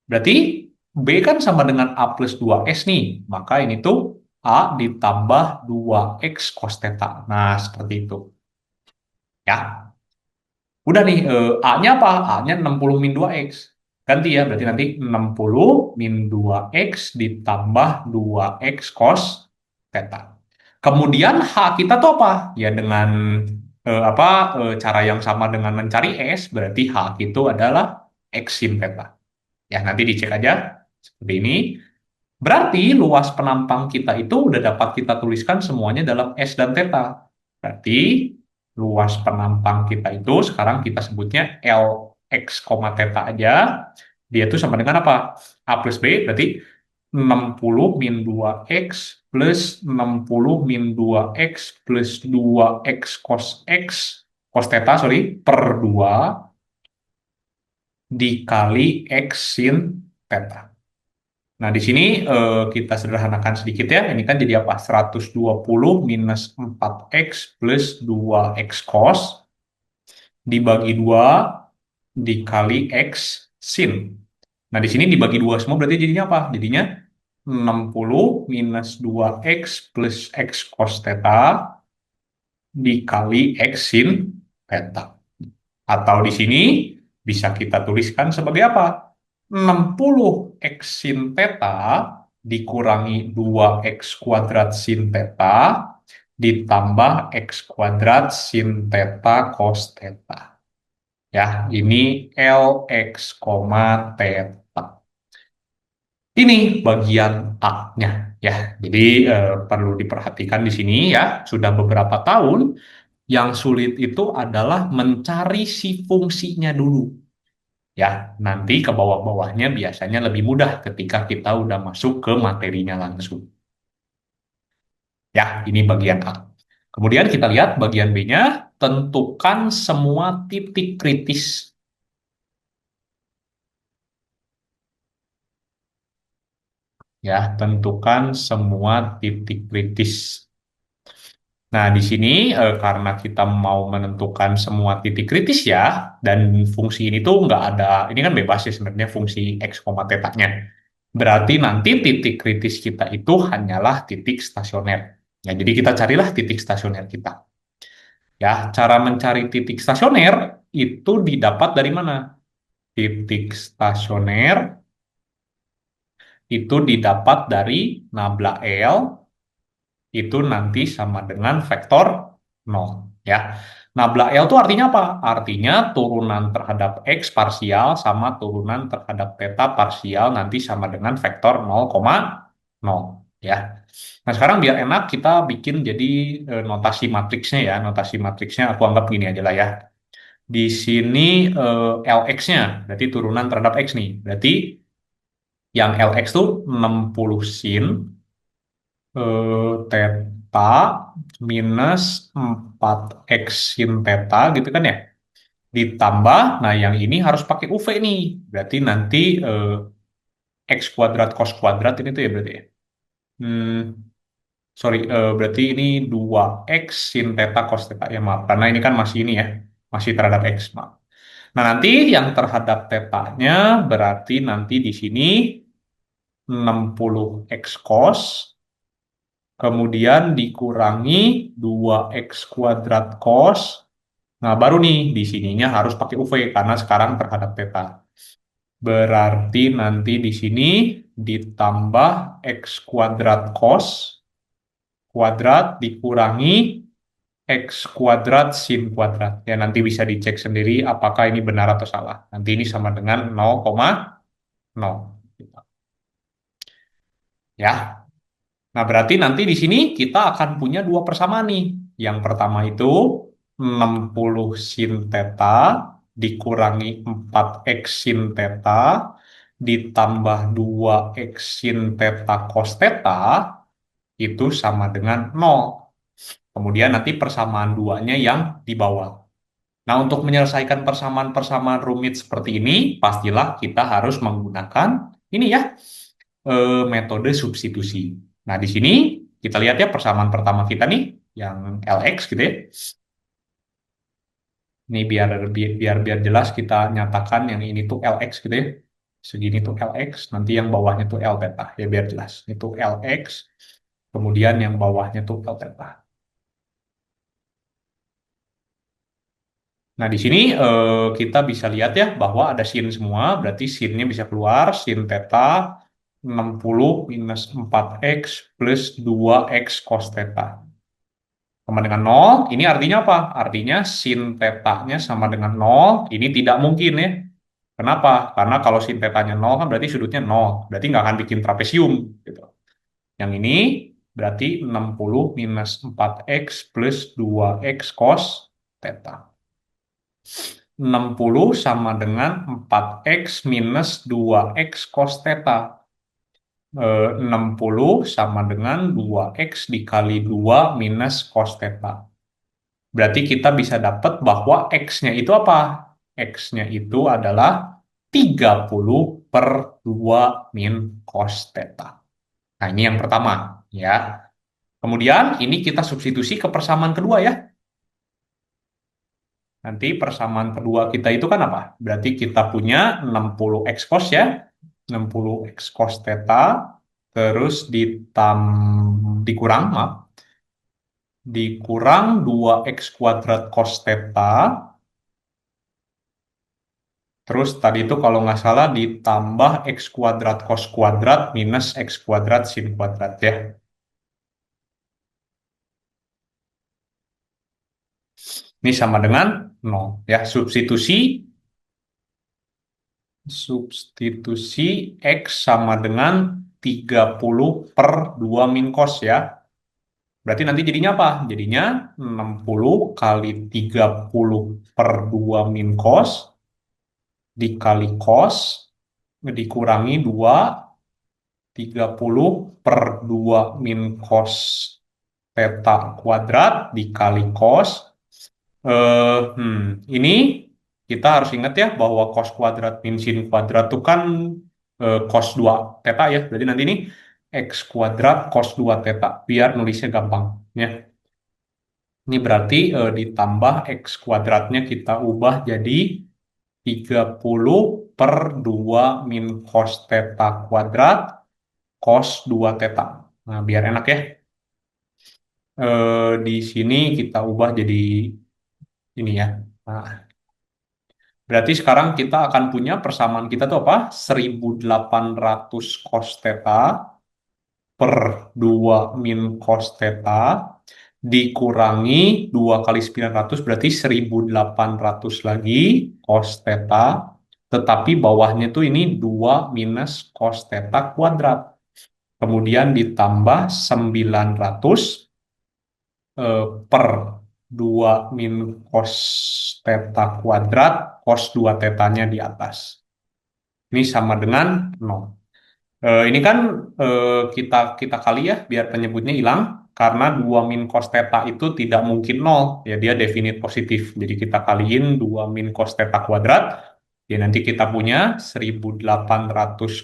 S1: Berarti B kan sama dengan A plus 2S nih. Maka ini tuh A ditambah 2X cos theta. Nah, seperti itu. Ya. Udah nih, A-nya apa? A-nya 60 min 2X. Ganti ya, berarti nanti 60 min 2X ditambah 2X cos theta. Kemudian H kita tuh apa? Ya dengan apa cara yang sama dengan mencari S, berarti H itu adalah X sin theta. Ya, nanti dicek aja seperti ini. Berarti luas penampang kita itu udah dapat kita tuliskan semuanya dalam S dan theta. Berarti luas penampang kita itu sekarang kita sebutnya Lx, theta aja. Dia itu sama dengan apa? A plus B berarti 60 min 2X plus 60 min 2x plus 2x cos theta, sorry, per 2 dikali x sin theta. Nah, di sini kita sederhanakan sedikit ya. Ini kan jadi apa? 120 minus 4x plus 2x cos dibagi 2 dikali x sin. Nah, di sini dibagi 2 semua berarti jadinya apa? Jadinya 60 minus 2x plus x cos theta dikali x sin theta. Atau di sini bisa kita tuliskan sebagai apa? 60 x sin theta dikurangi 2x kuadrat sin theta ditambah x kuadrat sin theta cos theta. Ya, ini Lx, theta. Ini bagian A-nya ya. Jadi perlu diperhatikan di sini ya. Sudah beberapa tahun yang sulit itu adalah mencari si fungsinya dulu. Ya, nanti ke bawah-bawahnya biasanya lebih mudah ketika kita udah masuk ke materinya langsung. Ya, ini bagian A. Kemudian kita lihat bagian B-nya, tentukan semua titik kritis. Ya, tentukan semua titik kritis. Nah, di sini karena kita mau menentukan semua titik kritis ya, dan fungsi ini tuh nggak ada, ini kan bebas ya sebenarnya fungsi x, θ-nya. Berarti nanti titik kritis kita itu hanyalah titik stasioner. Ya, jadi kita carilah titik stasioner kita. Ya, cara mencari titik stasioner itu didapat dari mana? Titik stasioner itu didapat dari nabla L itu nanti sama dengan vektor 0 ya. Nabla L itu artinya apa? Artinya turunan terhadap X parsial sama turunan terhadap theta parsial nanti sama dengan vektor 0,0 ya. Nah, sekarang biar enak kita bikin jadi notasi matriksnya ya. Notasi matriksnya aku anggap gini aja lah ya. Di sini Lx-nya berarti turunan terhadap X nih. Berarti yang Lx itu 60 sin theta minus 4x sin theta gitu kan ya. Ditambah, nah yang ini harus pakai UV nih. Berarti nanti x kuadrat cos kuadrat ini tuh ya berarti ya. Hmm, sorry, berarti ini 2x sin theta cos theta. Ya maaf, karena ini kan masih ini ya. Masih terhadap x, maaf. Nah nanti yang terhadap theta-nya berarti nanti di sini 60x cos kemudian dikurangi 2x kuadrat cos. Nah, baru nih di sininya harus pakai UV karena sekarang terhadap theta. Berarti nanti di sini ditambah x kuadrat cos kuadrat dikurangi x kuadrat sin kuadrat. Ya, nanti bisa dicek sendiri apakah ini benar atau salah. Nanti ini sama dengan 0,0. Ya, nah, berarti nanti di sini kita akan punya dua persamaan nih. Yang pertama itu 60 sin theta dikurangi 4x sin theta ditambah 2x sin theta cos theta itu sama dengan 0. Kemudian nanti persamaan duanya yang di bawah. Nah, untuk menyelesaikan persamaan-persamaan rumit seperti ini, pastilah kita harus menggunakan ini ya, metode substitusi. Nah, di sini kita lihat ya persamaan pertama kita nih, yang Lx gitu ya. Ini biar biar biar jelas kita nyatakan yang ini tuh Lx gitu ya. Segini tuh Lx, nanti yang bawahnya tuh L theta. Ya biar jelas. Itu Lx, kemudian yang bawahnya tuh L theta. Nah, di sini kita bisa lihat ya bahwa ada sin semua, berarti sinnya bisa keluar, sin theta 60 minus 4x plus 2x cos theta. Sama dengan 0, ini artinya apa? Artinya sin theta-nya sama dengan 0, ini tidak mungkin ya. Kenapa? Karena kalau sin theta-nya 0 kan berarti sudutnya 0, berarti nggak akan bikin trapesium. Gitu. Yang ini berarti 60 minus 4x plus 2x cos theta. 60 sama dengan 4x minus 2x cos theta. 60 sama dengan 2x dikali 2 minus cos theta. Berarti kita bisa dapat bahwa x-nya itu apa? X-nya itu adalah 30 per 2 min cos theta. Nah, ini yang pertama, ya. Kemudian ini kita substitusi ke persamaan kedua ya. Nanti persamaan kedua kita itu kan apa? Berarti kita punya 60 x cos ya. 60 x cos theta terus dikurang, maaf, dikurang 2x kuadrat cos theta. Terus tadi itu kalau nggak salah ditambah x kuadrat cos kuadrat minus x kuadrat sin kuadrat ya. Ini sama dengan 0 ya. Substitusi X sama dengan 30 per 2 min cos ya. Berarti nanti jadinya apa? Jadinya 60 kali 30 per 2 min cos dikali cos dikurangi 2, 30 per 2 min cos theta kuadrat dikali cos. Ini kita harus ingat ya bahwa cos kuadrat min sin kuadrat itu kan cos 2 theta ya. Berarti nanti ini x kuadrat cos 2 theta biar nulisnya gampang ya. Ini berarti ditambah x kuadratnya kita ubah jadi 30 per 2 min cos theta kuadrat cos 2 theta. Nah, biar enak ya. Di sini kita ubah jadi ini ya. Nah, berarti sekarang kita akan punya persamaan kita tuh apa? 1800 cos theta per 2 min cos theta dikurangi 2 kali 900 berarti 1800 lagi cos theta. Tetapi bawahnya tuh ini 2 minus cos theta kuadrat. Kemudian ditambah 900 per 2 min cos theta kuadrat cos 2 tetanya di atas. Ini sama dengan 0. Ini kan kita kita kali ya biar penyebutnya hilang karena 2 min cos theta itu tidak mungkin 0. Ya dia definit positif. Jadi kita kaliin 2 min cos theta kuadrat. Ya nanti kita punya 1800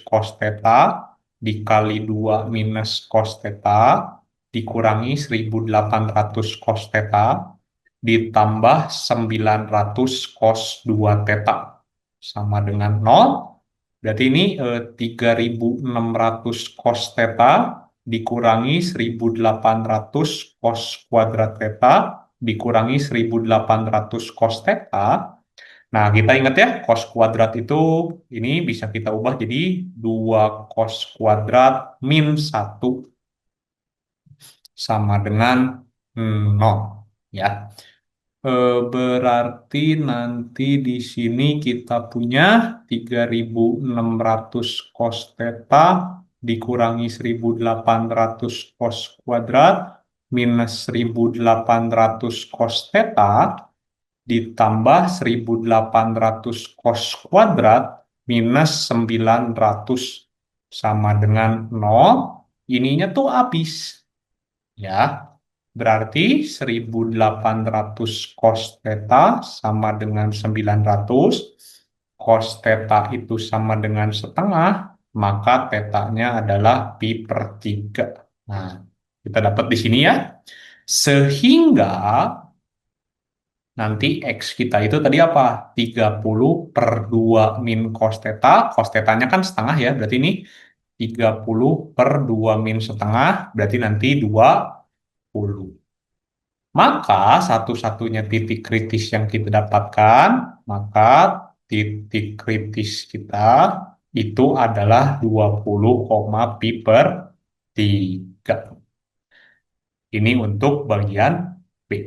S1: cos theta dikali 2 minus cos theta dikurangi 1800 cos theta ditambah 900 cos 2 theta sama dengan 0. Berarti ini 3600 cos theta dikurangi 1800 cos kuadrat theta dikurangi 1800 cos theta. Nah, kita ingat ya, cos kuadrat itu ini bisa kita ubah jadi 2 cos kuadrat min 1 sama dengan 0. Ya. Berarti nanti di sini kita punya 3600 cos theta dikurangi 1800 cos kuadrat minus 1800 cos theta ditambah 1800 cos kuadrat minus 900 sama dengan 0. Ininya tuh habis. Ya, berarti 1800 cos theta sama dengan 900. Cos theta itu sama dengan setengah, maka tetanya adalah pi per 3. Nah, kita dapat di sini ya. Sehingga nanti X kita itu tadi apa? 30 per 2 min cos theta. Cos tetanya kan setengah ya, berarti ini 30 per 2 min setengah, berarti nanti 20. Maka satu-satunya titik kritis yang kita dapatkan, maka titik kritis kita itu adalah 20, pi per 3. Ini untuk bagian B.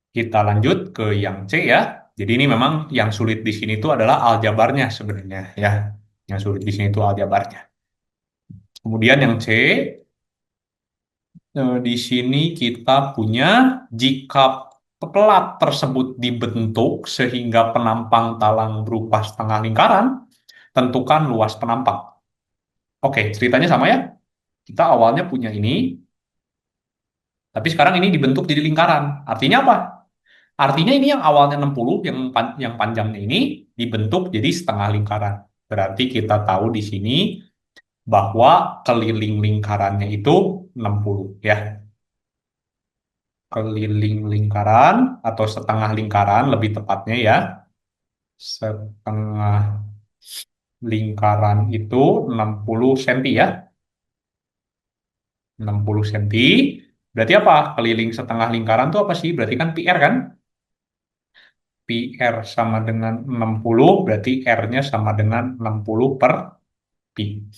S1: Kita lanjut ke yang C ya. Jadi ini memang yang sulit di sini itu adalah aljabarnya sebenarnya ya. Yang sulit di sini itu aljabarnya. Kemudian yang C, di sini kita punya jika pelat tersebut dibentuk sehingga penampang talang berupa setengah lingkaran, tentukan luas penampang. Oke, ceritanya sama ya. Kita awalnya punya ini, tapi sekarang ini dibentuk jadi lingkaran. Artinya apa? Artinya ini yang awalnya 60, yang panjangnya ini dibentuk jadi setengah lingkaran. Berarti kita tahu di sini bahwa keliling lingkarannya itu 60 ya. Keliling lingkaran atau setengah lingkaran lebih tepatnya ya. Setengah lingkaran itu 60 cm ya. 60 cm. Berarti apa? Keliling setengah lingkaran itu apa sih? Berarti kan PR kan? PR sama dengan 60, berarti R-nya sama dengan 60 per pi.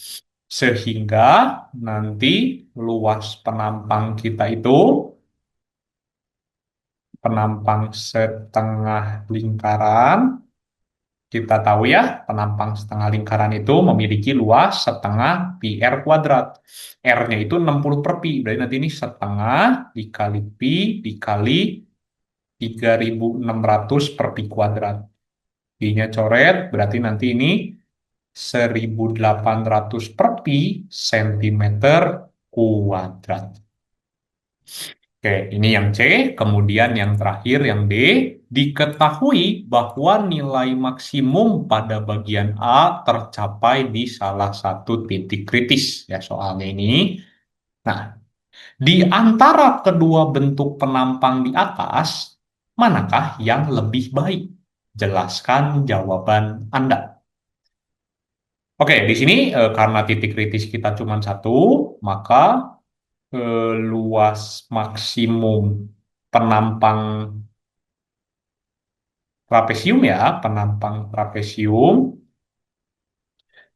S1: Sehingga nanti luas penampang kita itu, penampang setengah lingkaran, kita tahu ya, penampang setengah lingkaran itu memiliki luas setengah pi R kuadrat. R-nya itu 60 per pi, berarti nanti ini setengah dikali pi dikali 3.600 per pi kuadrat. Pi-nya coret, berarti nanti ini 1.800 per pi sentimeter kuadrat. Oke, ini yang C. Kemudian yang terakhir, yang D. Diketahui bahwa nilai maksimum pada bagian A tercapai di salah satu titik kritis. Ya, soalnya ini. Nah, di antara kedua bentuk penampang di atas, manakah yang lebih baik? Jelaskan jawaban Anda. Oke, di sini karena titik kritis kita cuma satu, maka luas maksimum penampang trapesium ya, penampang trapesium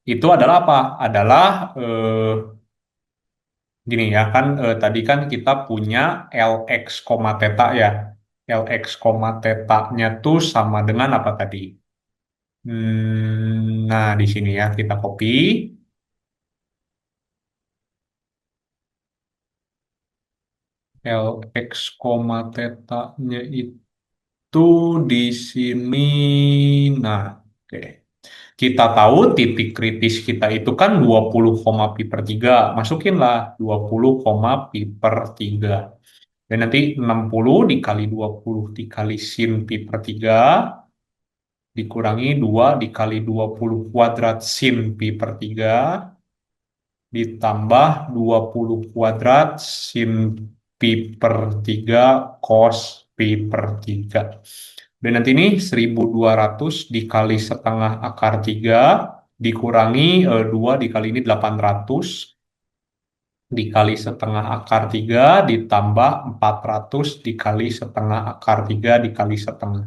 S1: itu adalah apa? Adalah gini ya, kan tadi kan kita punya Lx, theta ya. Lx, theta-nya tuh sama dengan apa tadi? Nah, di sini ya kita copy. Lx, theta-nya itu di sini. Nah, oke. Kita tahu titik kritis kita itu kan 20, pi per 3. Masukinlah 20, pi per 3. Dan nanti 60 dikali 20 dikali sin pi per 3 dikurangi 2 dikali 20 kuadrat sin pi per 3 ditambah 20 kuadrat sin pi per 3 cos pi per 3. Dan nanti ini 1.200 dikali setengah akar 3 dikurangi 2 dikali ini 800 dikali setengah akar 3 ditambah 400 dikali setengah akar 3 dikali setengah.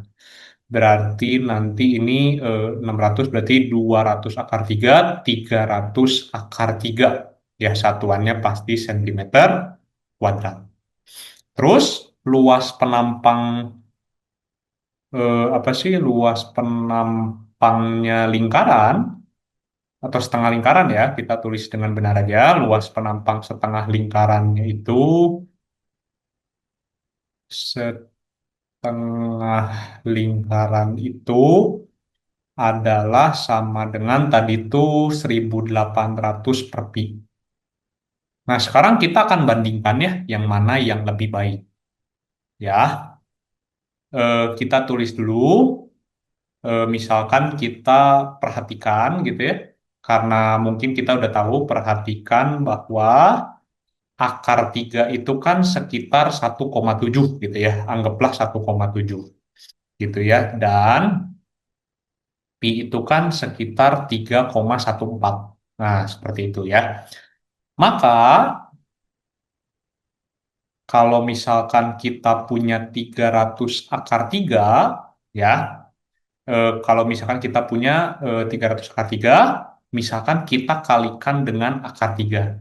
S1: Berarti nanti ini 600 berarti 200 akar 3, 300 akar 3. Ya, satuannya pasti sentimeter kuadrat. Terus luas penampang apa sih luas penampangnya lingkaran atau setengah lingkaran ya, kita tulis dengan benar aja. Luas penampang setengah lingkarannya itu setengah lingkaran itu adalah sama dengan tadi itu 1.800 per pi. Nah, sekarang kita akan bandingkan ya, yang mana yang lebih baik. Ya, kita tulis dulu, misalkan kita perhatikan gitu ya, karena mungkin kita udah tahu, perhatikan bahwa akar 3 itu kan sekitar 1,7 gitu ya, anggaplah 1,7 gitu ya, dan pi itu kan sekitar 3,14. Nah, seperti itu ya. Maka kalau misalkan kita punya 300 akar 3 ya, kalau misalkan kita punya 300 akar 3, misalkan kita kalikan dengan akar 3.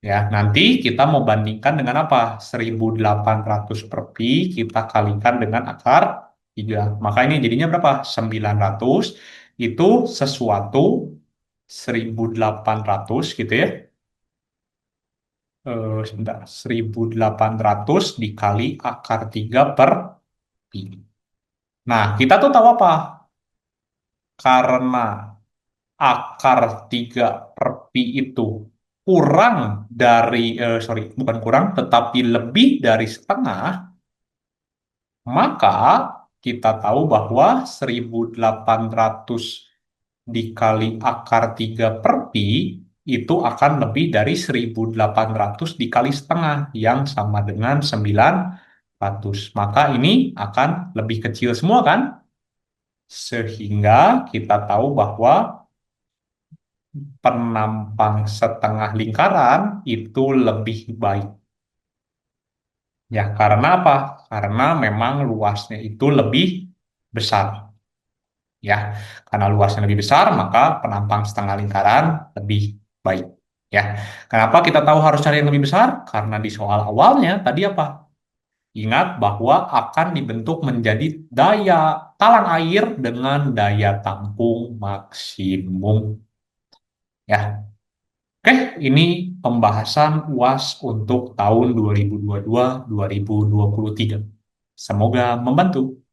S1: Ya, nanti kita mau bandingkan dengan apa? 1.800 per pi kita kalikan dengan akar 3. Maka ini jadinya berapa? 900 itu sesuatu 1.800 gitu ya. Sebentar, 1.800 dikali akar 3 per pi. Nah, kita tuh tahu apa? Karena akar 3 per P itu kurang dari, sorry, bukan kurang, tetapi lebih dari setengah, maka kita tahu bahwa 1800 dikali akar 3 per pi itu akan lebih dari 1800 dikali setengah yang sama dengan 900. Maka ini akan lebih kecil semua kan? Sehingga kita tahu bahwa penampang setengah lingkaran itu lebih baik. Ya, karena apa? Karena memang luasnya itu lebih besar. Ya, karena luasnya lebih besar, maka penampang setengah lingkaran lebih baik. Ya, kenapa kita tahu harus cari yang lebih besar? Karena di soal awalnya tadi apa? Ingat bahwa akan dibentuk menjadi daya talang air dengan daya tampung maksimum. Ya, oke, ini pembahasan UAS untuk tahun 2022-2023. Semoga membantu.